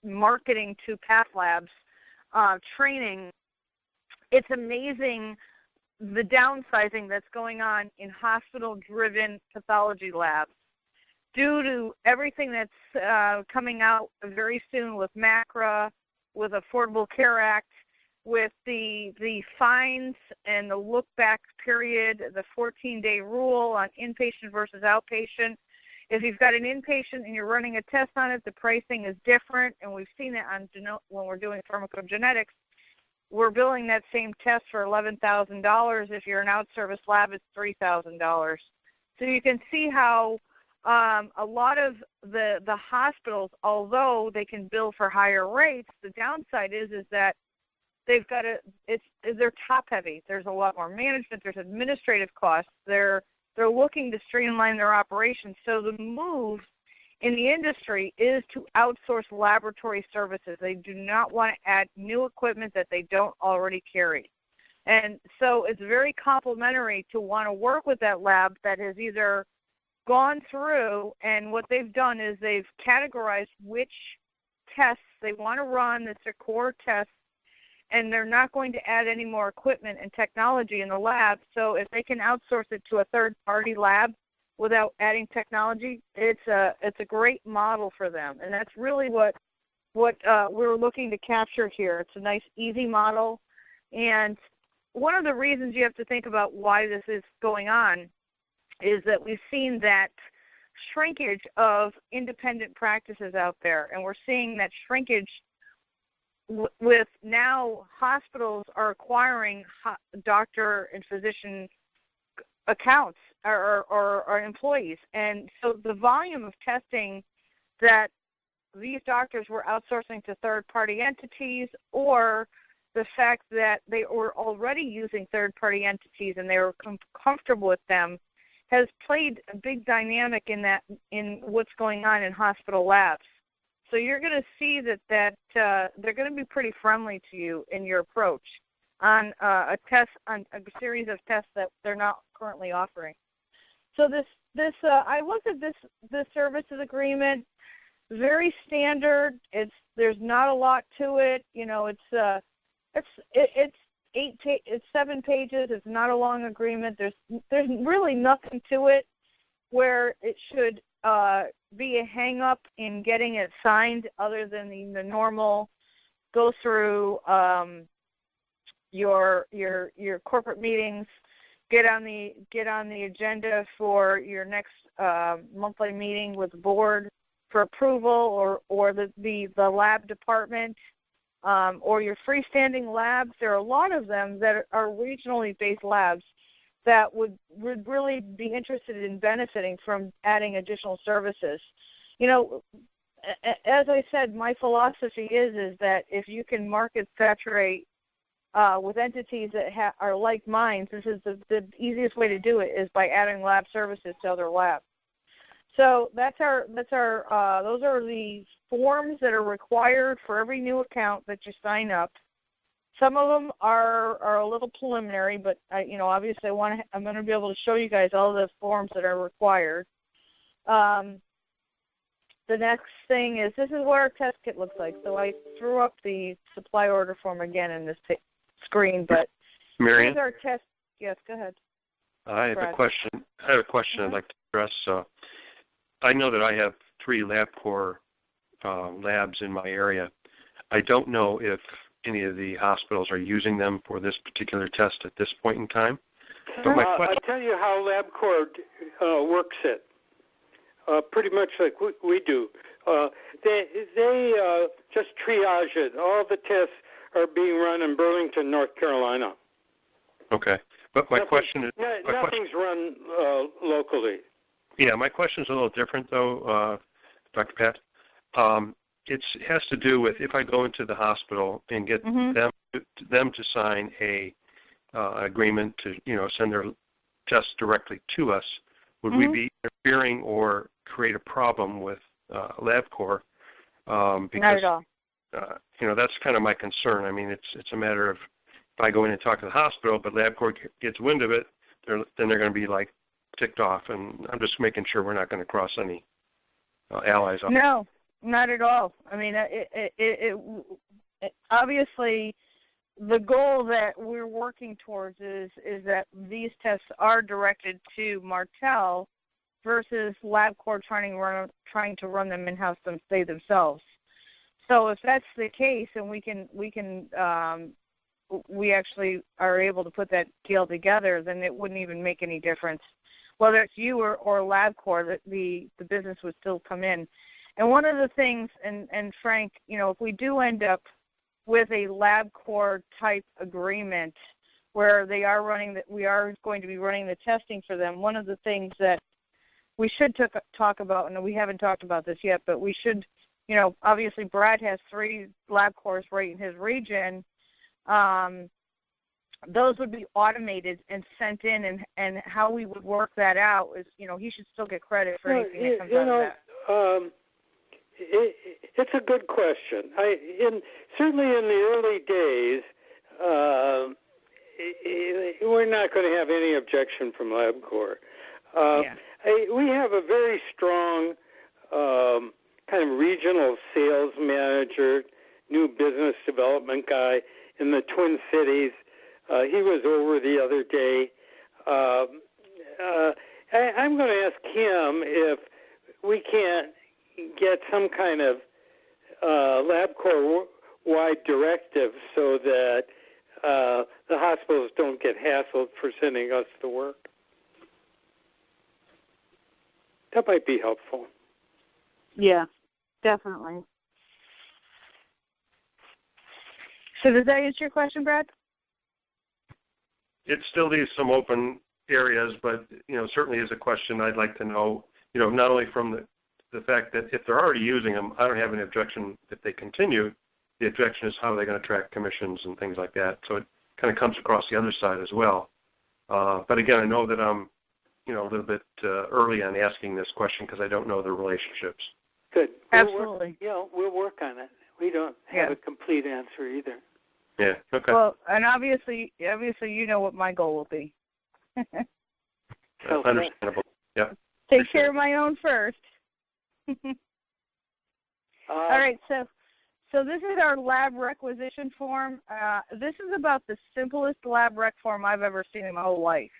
marketing to Path Labs training. It's amazing the downsizing that's going on in hospital-driven pathology labs due to everything that's coming out very soon with MACRA, with Affordable Care Act, with the fines and the look-back period, the 14-day rule on inpatient versus outpatient. If you've got an inpatient and you're running a test on it, the pricing is different, and we've seen that when we're doing pharmacogenetics. We're billing that same test for $11,000. If you're an out-service lab, it's $3,000. So you can see how a lot of the hospitals, although they can bill for higher rates, the downside is that they've got they're top-heavy. There's a lot more management. There's administrative costs. They're looking to streamline their operations. So the move in the industry is to outsource laboratory services. They do not want to add new equipment that they don't already carry. And so it's very complimentary to want to work with that lab that has either gone through, and what they've done is they've categorized which tests they want to run, that's their core tests, and they're not going to add any more equipment and technology in the lab. So if they can outsource it to a third-party lab without adding technology, it's a great model for them. And that's really what we're looking to capture here. It's a nice, easy model. And one of the reasons you have to think about why this is going on is that we've seen that shrinkage of independent practices out there, and we're seeing that shrinkage with now hospitals are acquiring doctor and physician accounts or employees. And so the volume of testing that these doctors were outsourcing to third-party entities, or the fact that they were already using third-party entities and they were comfortable with them, has played a big dynamic in what's going on in hospital labs. So you're going to see that they're going to be pretty friendly to you in your approach on a series of tests that they're not currently offering. So I looked at this services agreement, very standard. There's not a lot to it. It's 7 pages. It's not a long agreement. There's really nothing to it where it should be a hang-up in getting it signed, other than the normal go through your corporate meetings, get on the agenda for your next monthly meeting with the board for approval, or the lab department, or your freestanding labs. There are a lot of them that are regionally based labs that would really be interested in benefiting from adding additional services. As I said, my philosophy is that if you can market saturate with entities that are like mine, this is the easiest way to do it is by adding lab services to other labs. So those are the forms that are required for every new account that you sign up. Some of them are a little preliminary, but obviously I'm going to be able to show you guys all the forms that are required. The next thing is, this is what our test kit looks like. So I threw up the supply order form again in this screen, but Marianne? Here's our test. Yes, go ahead. I have a question. I'd like to address. I know that I have 3 LabCorp labs in my area. I don't know if any of the hospitals are using them for this particular test at this point in time. But my question, I'll tell you how LabCorp works it. Pretty much like we do. They just triage it. All the tests are being run in Burlington, North Carolina. Okay. But my question is... Nothing's run locally. Yeah, my question is a little different, though, Dr. Pat. It has to do with if I go into the hospital and get them to sign a agreement to, send their tests directly to us, would we be interfering or create a problem with LabCorp? Because, not at all. That's kind of my concern. I mean, it's a matter of if I go in and talk to the hospital, but LabCorp gets wind of it, then they're going to be like ticked off, and I'm just making sure we're not going to cross any allies off. No, not at all. I mean, it obviously the goal that we're working towards is that these tests are directed to Martell versus LabCorp trying to run them in-house themselves. So if that's the case, and we actually are able to put that deal together, then it wouldn't even make any difference. Whether it's you or LabCorp, the business would still come in. And one of the things, and Frank, if we do end up with a LabCorp type agreement where we are going to be running the testing for them, one of the things that we should talk about, and we haven't talked about this yet, but we should, obviously Brad has 3 LabCorps right in his region. Those would be automated and sent in, and how we would work that out is, he should still get credit for anything that comes out of that. It's a good question. Certainly in the early days, we're not going to have any objection from LabCorp. We have a very strong kind of regional sales manager, new business development guy in the Twin Cities. He was over the other day. I'm going to ask him if we can't get some kind of LabCorp-wide directive so that the hospitals don't get hassled for sending us the work. That might be helpful. Yeah, definitely. So does that answer your question, Brad? It still leaves some open areas, but, certainly is a question I'd like to know, not only from the fact that if they're already using them, I don't have any objection if they continue. The objection is how are they going to track commissions and things like that. So it kind of comes across the other side as well. But again, I know that I'm, a little bit early on asking this question because I don't know the relationships. Good. Absolutely. We'll work on it. We don't have a complete answer either. Yeah, okay. Well, and obviously you know what my goal will be. Understandable. Yeah. Take care of my own first. All right, so this is our lab requisition form. This is about the simplest lab rec form I've ever seen in my whole life.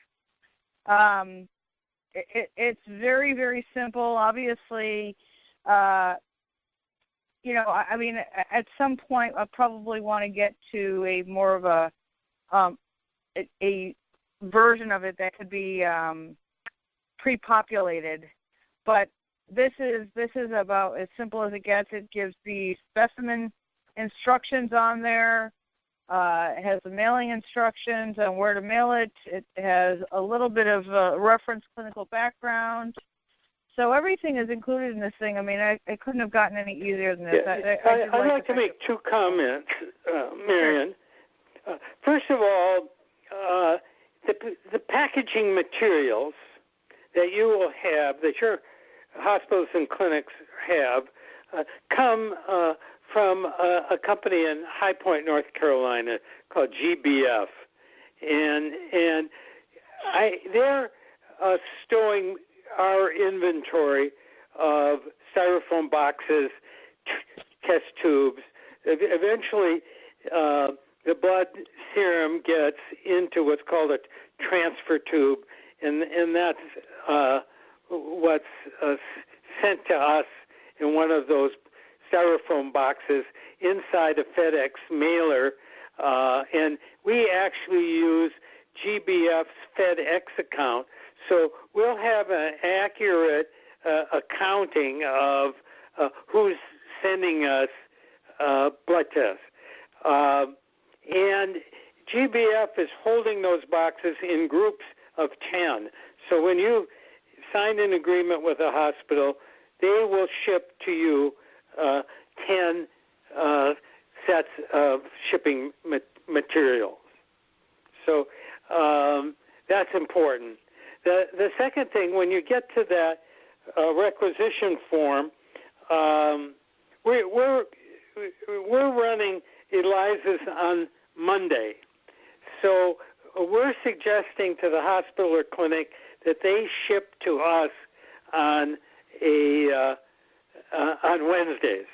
It's very, very simple. Obviously, I mean, at some point I probably want to get to a more of a version of it that could be pre-populated, but this is about as simple as it gets. It gives the specimen instructions on there. It has the mailing instructions on where to mail it. It has a little bit of reference clinical background. So everything is included in this thing. I mean, I couldn't have gotten any easier than this. I'd like to make 2 comments, Marion. First of all, the packaging materials that you will have, that your hospitals and clinics have, come from a company in High Point, North Carolina called GBF, and they're stowing our inventory of styrofoam boxes, test tubes. Eventually, the blood serum gets into what's called a transfer tube, and that's what's sent to us in one of those styrofoam boxes inside a FedEx mailer, and we actually use GBF's FedEx account, so we'll have an accurate accounting of who's sending us blood tests. And GBF is holding those boxes in groups of 10. So when you sign an agreement with a hospital, they will ship to you 10 sets of shipping materials. So That's important. The second thing, when you get to that requisition form, we're running ELISAs on Monday. So we're suggesting to the hospital or clinic that they ship to us on Wednesdays.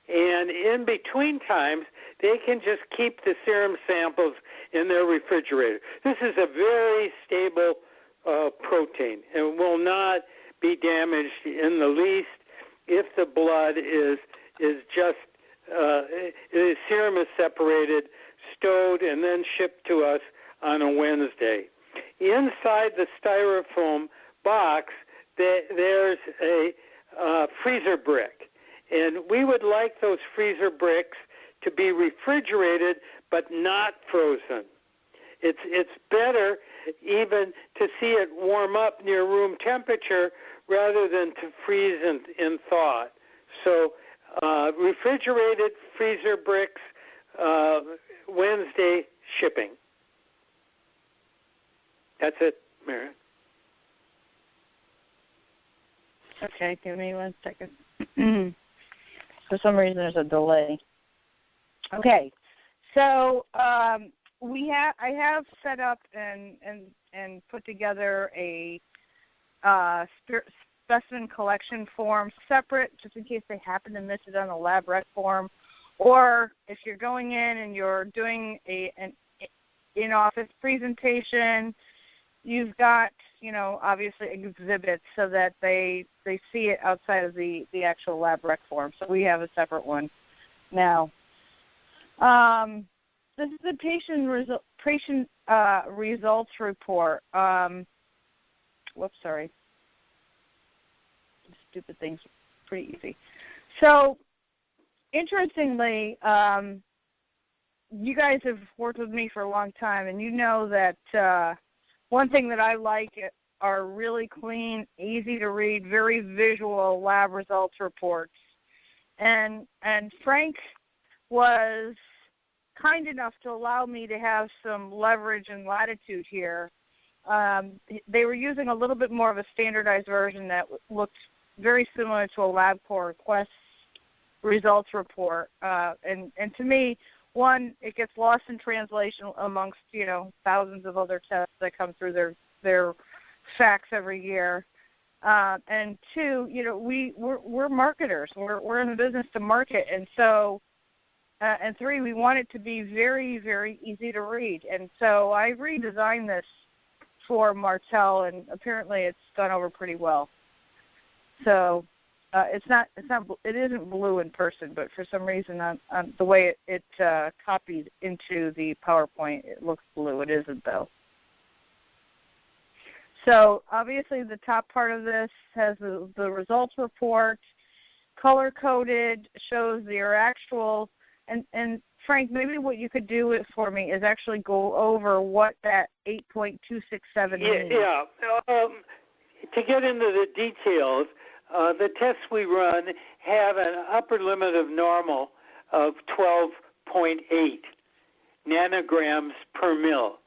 And in between times, they can just keep the serum samples in their refrigerator. This is a very stable protein and will not be damaged in the least if the blood is just the serum is separated, stowed, and then shipped to us on a Wednesday. Inside the styrofoam box, there's a freezer brick, and we would like those freezer bricks to be refrigerated but not frozen. It's better even to see it warm up near room temperature rather than to freeze in thaw. So refrigerated freezer bricks, Wednesday shipping. That's it, Mary. Okay, give me 1 second. For some reason, there's a delay. Okay, so I have set up and put together a specimen collection form separate, just in case they happen to miss it on the lab rec form, or if you're going in and you're doing an in-office presentation, you've got, obviously exhibits so that they see it outside of the actual lab rec form. So we have a separate one now. This is the patient results report. Whoops, sorry. Stupid things, pretty easy. So, interestingly, you guys have worked with me for a long time, and you know that one thing that I like are really clean, easy to read, very visual lab results reports. And Frank was kind enough to allow me to have some leverage and latitude here. They were using a little bit more of a standardized version that looked very similar to a LabCorp request results report. And to me, one, it gets lost in translation amongst, thousands of other tests that come through their fax every year. And two, we're marketers. We're in the business to market. And so, and three, we want it to be very, very easy to read. And so I redesigned this for Martell, and apparently it's gone over pretty well. So it isn't blue in person, but for some reason on the way it copied into the PowerPoint, it looks blue. It isn't, though. So obviously the top part of this has the results report, color-coded, shows your actual, and Frank, maybe what you could do it for me is actually go over what that 8.267 means. Yeah. To get into the details, the tests we run have an upper limit of normal of 12.8 nanograms per mil.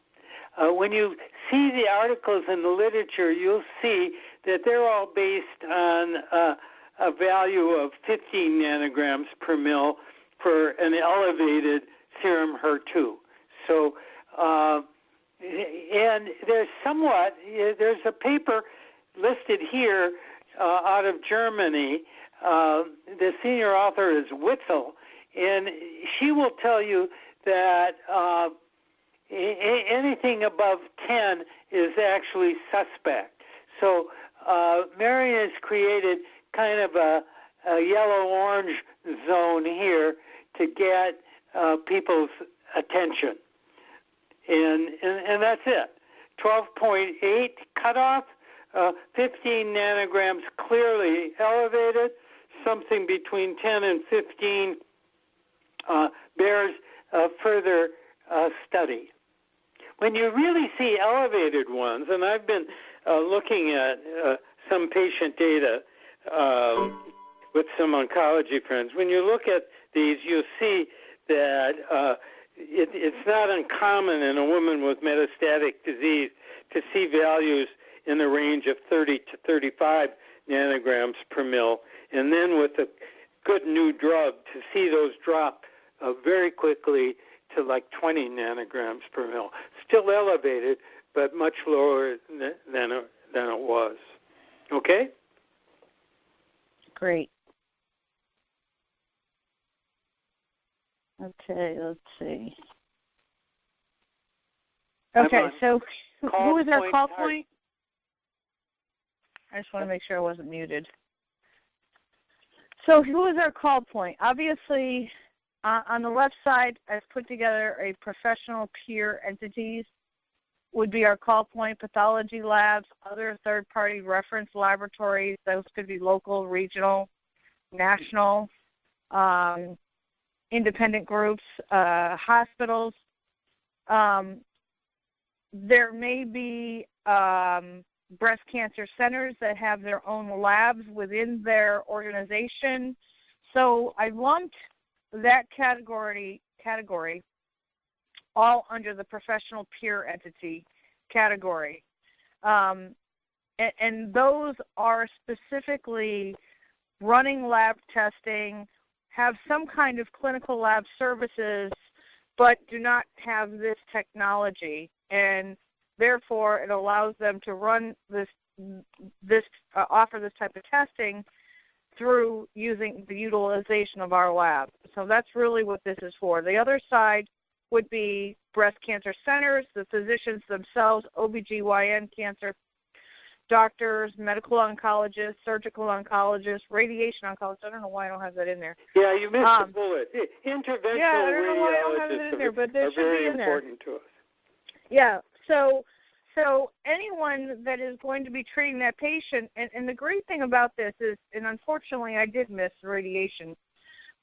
When you see the articles in the literature, you'll see that they're all based on a value of 15 nanograms per mil for an elevated serum HER2. So, and there's a paper listed here out of Germany. The senior author is Witzel, and she will tell you that anything above 10 is actually suspect. So Mary has created kind of a yellow-orange zone here to get people's attention. And that's it. 12.8 cutoff, 15 nanograms clearly elevated, something between 10 and 15 bears further study. When you really see elevated ones, and I've been looking at some patient data with some oncology friends, when you look at these, you'll see that it's not uncommon in a woman with metastatic disease to see values in the range of 30 to 35 nanograms per mil, and then with a good new drug to see those drop very quickly to like 20 nanograms per mil. Still elevated, but much lower than it was. Okay? Great. Okay, let's see. Okay, so who is our call point? I just want to make sure I wasn't muted. So who is our call point? Obviously, on the left side, I've put together a professional peer entities would be our call point, pathology labs, other third-party reference laboratories. Those could be local, regional, national, independent groups, hospitals. There may be breast cancer centers that have their own labs within their organization. So I lumped that category all under the professional peer entity category. And those are specifically running lab testing, have some kind of clinical lab services, but do not have this technology. And therefore, it allows them to run offer this type of testing through using the utilization of our lab. So that's really what this is for. The other side would be breast cancer centers, the physicians themselves, OBGYN cancer doctors, medical oncologists, surgical oncologists, radiation oncologists. I don't know why I don't have that in there. Yeah, you missed the bullet. Interventional I don't know why I don't have it in there, but they should be in there. Very important to us. Yeah, so anyone that is going to be treating that patient, and the great thing about this is, and unfortunately I did miss radiation,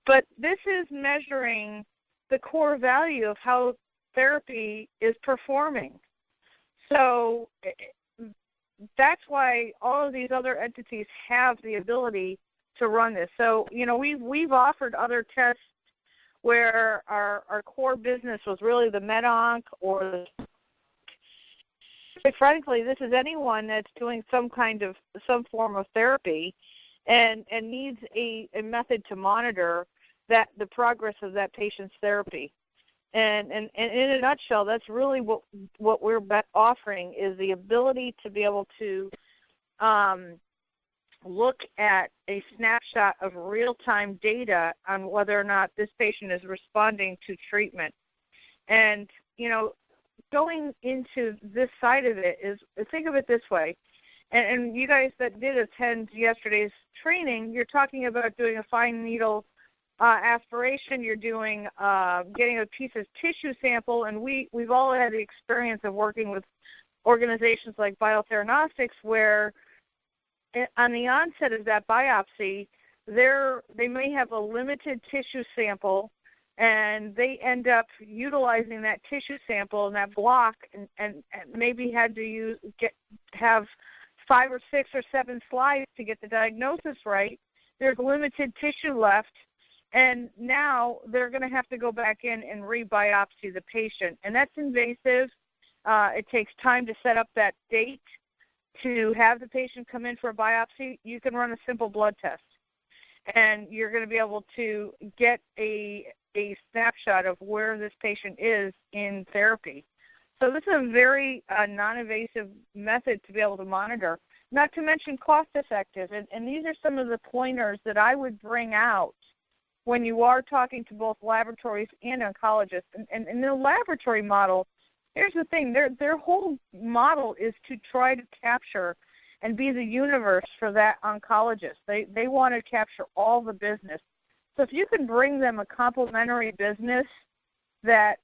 but this is measuring the core value of how therapy is performing. So that's why all of these other entities have the ability to run this. So, we've offered other tests where our core business was really the med-onc or frankly, this is anyone that's doing some form of therapy and needs a method to monitor that the progress of that patient's therapy. And in a nutshell, that's really what we're offering is the ability to be able to look at a snapshot of real-time data on whether or not this patient is responding to treatment. And, going into this side of it is, think of it this way, and you guys that did attend yesterday's training, you're talking about doing a fine needle aspiration, you're doing getting a piece of tissue sample, and we've all had the experience of working with organizations like Diagnostics where on the onset of that biopsy, they may have a limited tissue sample, and they end up utilizing that tissue sample and that block and maybe had to have 5 or 6 or 7 slides to get the diagnosis right. There's limited tissue left, and now they're going to have to go back in and re-biopsy the patient. And that's invasive. It takes time to set up that date to have the patient come in for a biopsy. You can run a simple blood test, and you're going to be able to get a snapshot of where this patient is in therapy. So this is a very non-invasive method to be able to monitor, not to mention cost-effective. And these are some of the pointers that I would bring out when you are talking to both laboratories and oncologists. And in the laboratory model, here's the thing. Their whole model is to try to capture and be the universe for that oncologist. They want to capture all the business. So if you can bring them a complementary business that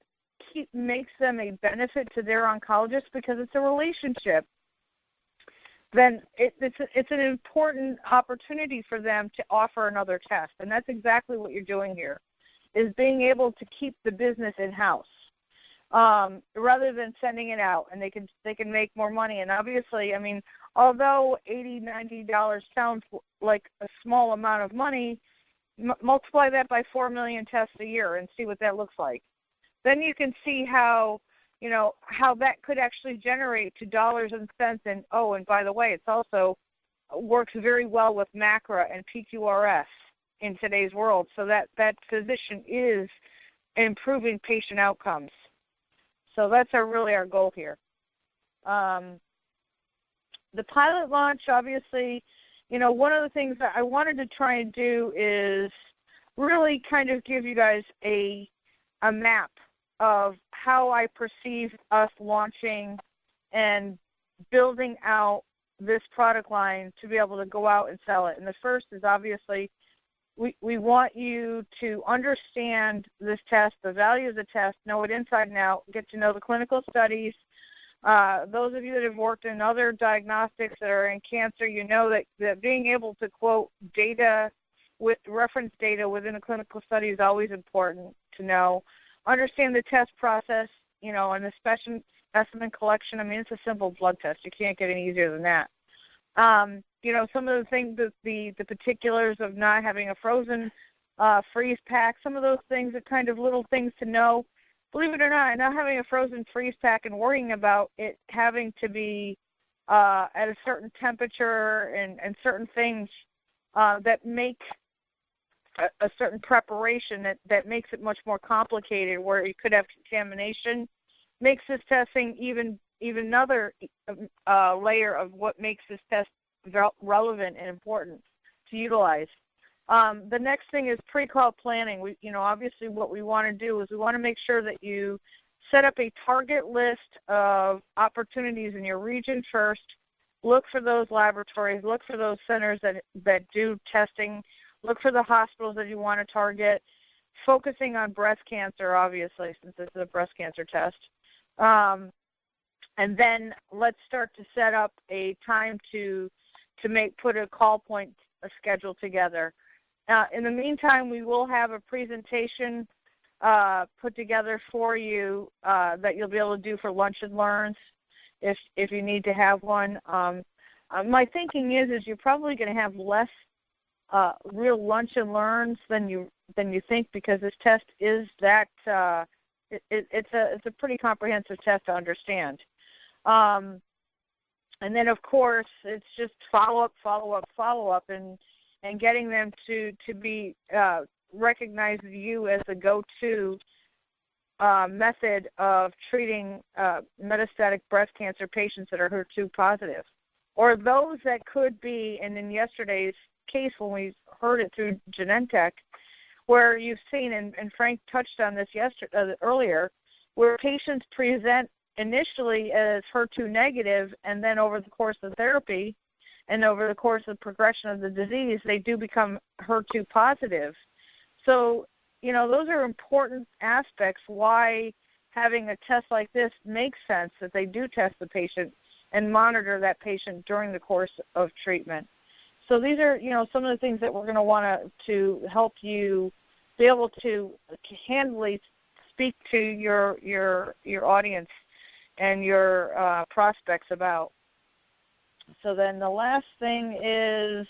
makes them a benefit to their oncologist because it's a relationship, then it's an important opportunity for them to offer another test. And that's exactly what you're doing here, is being able to keep the business in-house rather than sending it out, and they can make more money. And obviously, I mean, although $80, $90 sounds like a small amount of money, multiply that by 4 million tests a year and see what that looks like. then you can see how that could actually generate to dollars and cents. And by the way, it's also works very well with MACRA and PQRS in today's world. So that physician is improving patient outcomes. So that's really our goal here. The pilot launch, obviously, one of the things that I wanted to try and do is really kind of give you guys a map of how I perceive us launching and building out this product line to be able to go out and sell it. And the first is obviously we want you to understand this test, the value of the test, know it inside and out, get to know the clinical studies. Those of you that have worked in other diagnostics that are in cancer, you know that being able to quote data with reference data within a clinical study is always important to know. Understand the test process, and the specimen collection. I mean, it's a simple blood test. You can't get any easier than that. Some of the things, the particulars of not having a frozen freeze pack, some of those things are kind of little things to know. Believe it or not having a frozen freeze pack and worrying about it having to be at a certain temperature and certain things that make a certain preparation that makes it much more complicated, where you could have contamination, makes this testing even another layer of what makes this test relevant and important to utilize. The next thing is pre-call planning. Obviously what we want to do is we want to make sure that you set up a target list of opportunities in your region first. Look for those laboratories. Look for those centers that do testing. Look for the hospitals that you want to target, focusing on breast cancer, obviously, since this is a breast cancer test. And then let's start to set up a time to put a call point schedule together. In the meantime, we will have a presentation put together for you that you'll be able to do for lunch and learns if you need to have one. My thinking is you're probably going to have less real lunch and learns than you think, because this test is that it's a pretty comprehensive test to understand. And then of course it's just follow up, and getting them to be recognize you as the go-to method of treating metastatic breast cancer patients that are HER2 positive, or those that could be. And in yesterday's case, when we heard it through Genentech, where you've seen, and Frank touched on this earlier, where patients present initially as HER2 negative, and then over the course of therapy and over the course of progression of the disease, they do become HER2 positive. So, those are important aspects why having a test like this makes sense, that they do test the patient and monitor that patient during the course of treatment. So these are, some of the things that we're going to want to help you be able to handily speak to your audience and your prospects about. So then the last thing is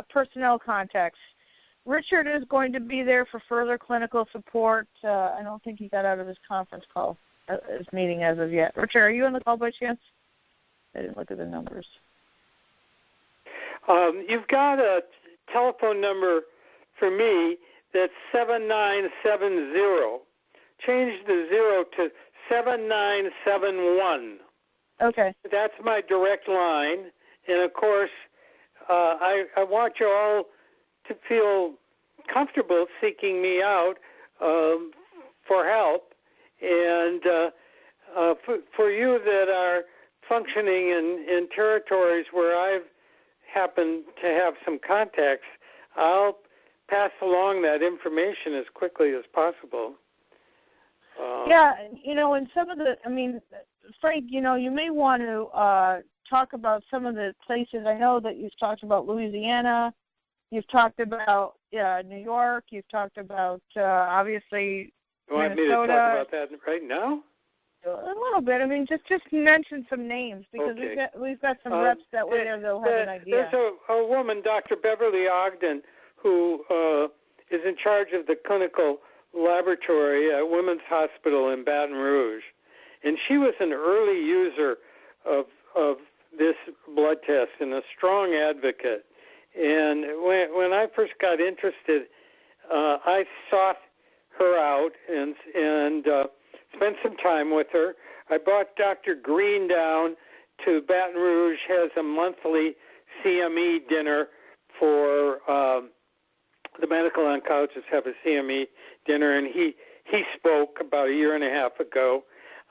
personnel contacts. Richard is going to be there for further clinical support. I don't think he got out of his conference call, his meeting as of yet. Richard, are you on the call by chance? I didn't look at the numbers. You've got a telephone number for me that's 7970. Change the 0 to 7971. Okay. That's my direct line. And, of course, I want you all to feel comfortable seeking me out for help. And for you that are functioning in territories where I've happened to have some contacts, I'll pass along that information as quickly as possible. Yeah, and some of the, Frank, you may want to talk about some of the places. I know that you've talked about Louisiana, you've talked about New York, you've talked about, obviously, you want Minnesota. me to talk about that right now? A little bit. Just mention some names, because okay. we've got some reps that way there they'll have an idea. There's a woman, Dr. Beverly Ogden, who is in charge of the clinical laboratory at Women's Hospital in Baton Rouge, and she was an early user of this blood test and a strong advocate. And when I first got interested, I sought her out and spent some time with her. I brought Dr. Green down to Baton Rouge, has a monthly CME dinner for the medical oncologists have a CME dinner, and he spoke about a year and a half ago.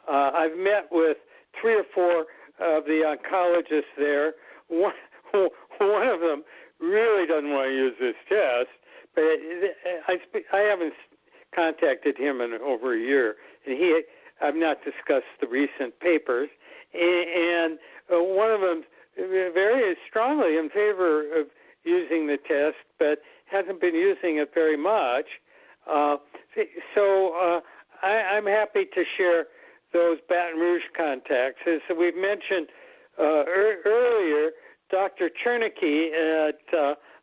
I've met with 3 or 4 of the oncologists there. One of them really doesn't want to use this test, but I haven't contacted him in over a year, and I've not discussed the recent papers. And one of them very strongly in favor of using the test, but hasn't been using it very much. So I'm happy to share those Baton Rouge contacts. As we've mentioned earlier, Dr. Chernicky at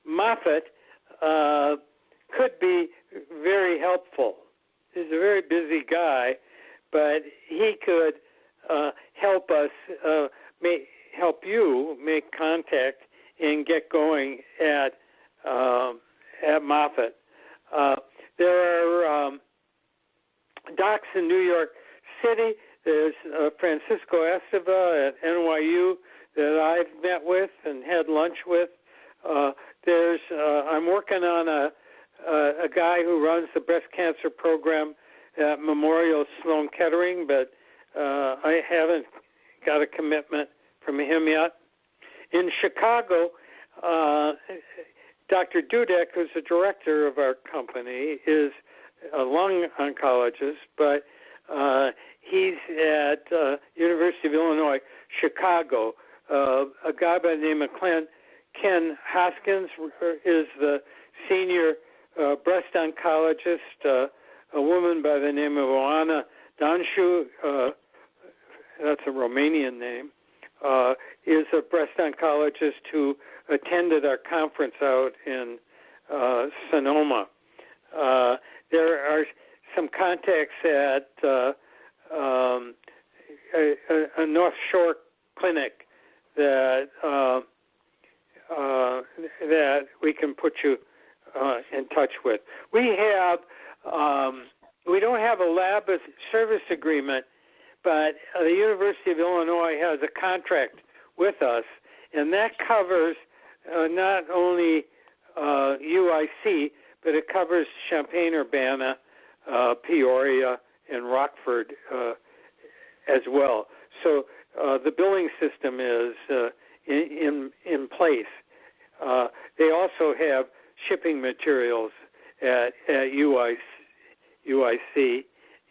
Moffitt could be very helpful. He's a very busy guy, but he could help us, help you make contact and get going at Moffitt. There are docs in New York City. There's Francisco Esteva at NYU that I've met with and had lunch with. I'm working on a guy who runs the breast cancer program at Memorial Sloan Kettering, but I haven't got a commitment from him yet. In Chicago, Dr. Dudek, who's the director of our company, is a lung oncologist, but he's at University of Illinois, Chicago. A guy by the name of Ken Hoskins is the senior breast oncologist. A woman by the name of Oana Danshu, that's a Romanian name, is a breast oncologist who attended our conference out in Sonoma. There are some contacts at a North Shore clinic that we can put you in touch with. We don't have a lab service agreement, but the University of Illinois has a contract with us, and that covers not only UIC, but it covers Champaign-Urbana, Peoria, and Rockford as well. So the billing system is in place. They also have shipping materials at UIC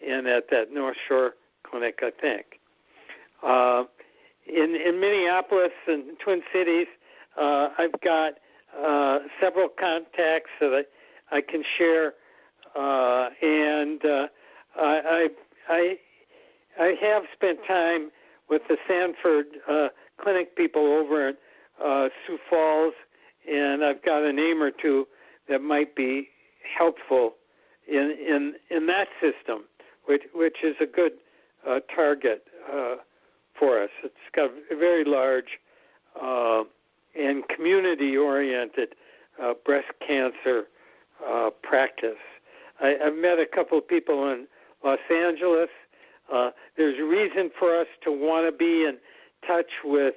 and at that North Shore clinic, I think. In Minneapolis and Twin Cities, I've got several contacts that I can share, and I have spent time with the Sanford clinic people over in Sioux Falls, and I've got a name or two that might be helpful in that system, which is a good target for us. It's got a very large and community-oriented breast cancer practice. I've met a couple of people in Los Angeles. There's a reason for us to want to be in touch with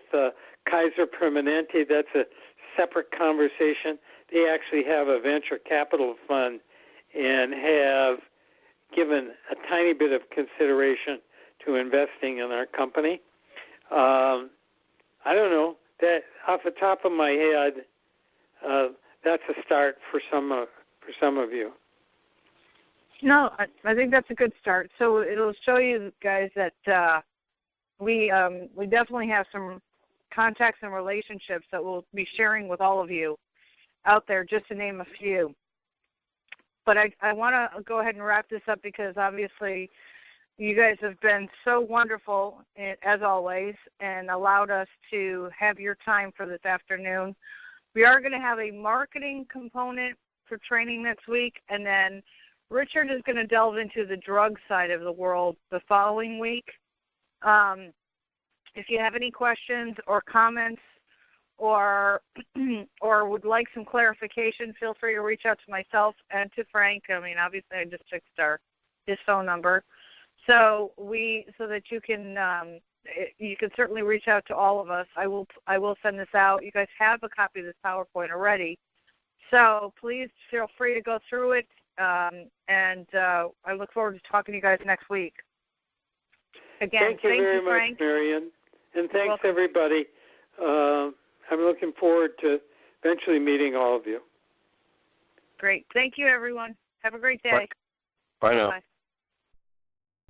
Kaiser Permanente. That's a separate conversation. They actually have a venture capital fund and have given a tiny bit of consideration to investing in our company. I don't know. That off the top of my head, that's a start for some of you. No, I think that's a good start. So it'll show you guys that we definitely have some contacts and relationships that we'll be sharing with all of you out there, just to name a few. But I want to go ahead and wrap this up because obviously you guys have been so wonderful, as always, and allowed us to have your time for this afternoon. We are going to have a marketing component for training next week, and then Richard is going to delve into the drug side of the world the following week. If you have any questions or comments or would like some clarification, feel free to reach out to myself and to Frank. I mean, obviously, I just fixed his phone number, so that you can certainly reach out to all of us. I will send this out. You guys have a copy of this PowerPoint already, so please feel free to go through it. And I look forward to talking to you guys next week. Again, thank you very much, Frank. Marion, and thanks everybody. I'm looking forward to eventually meeting all of you. Great. Thank you, everyone. Have a great day. Bye now. Bye.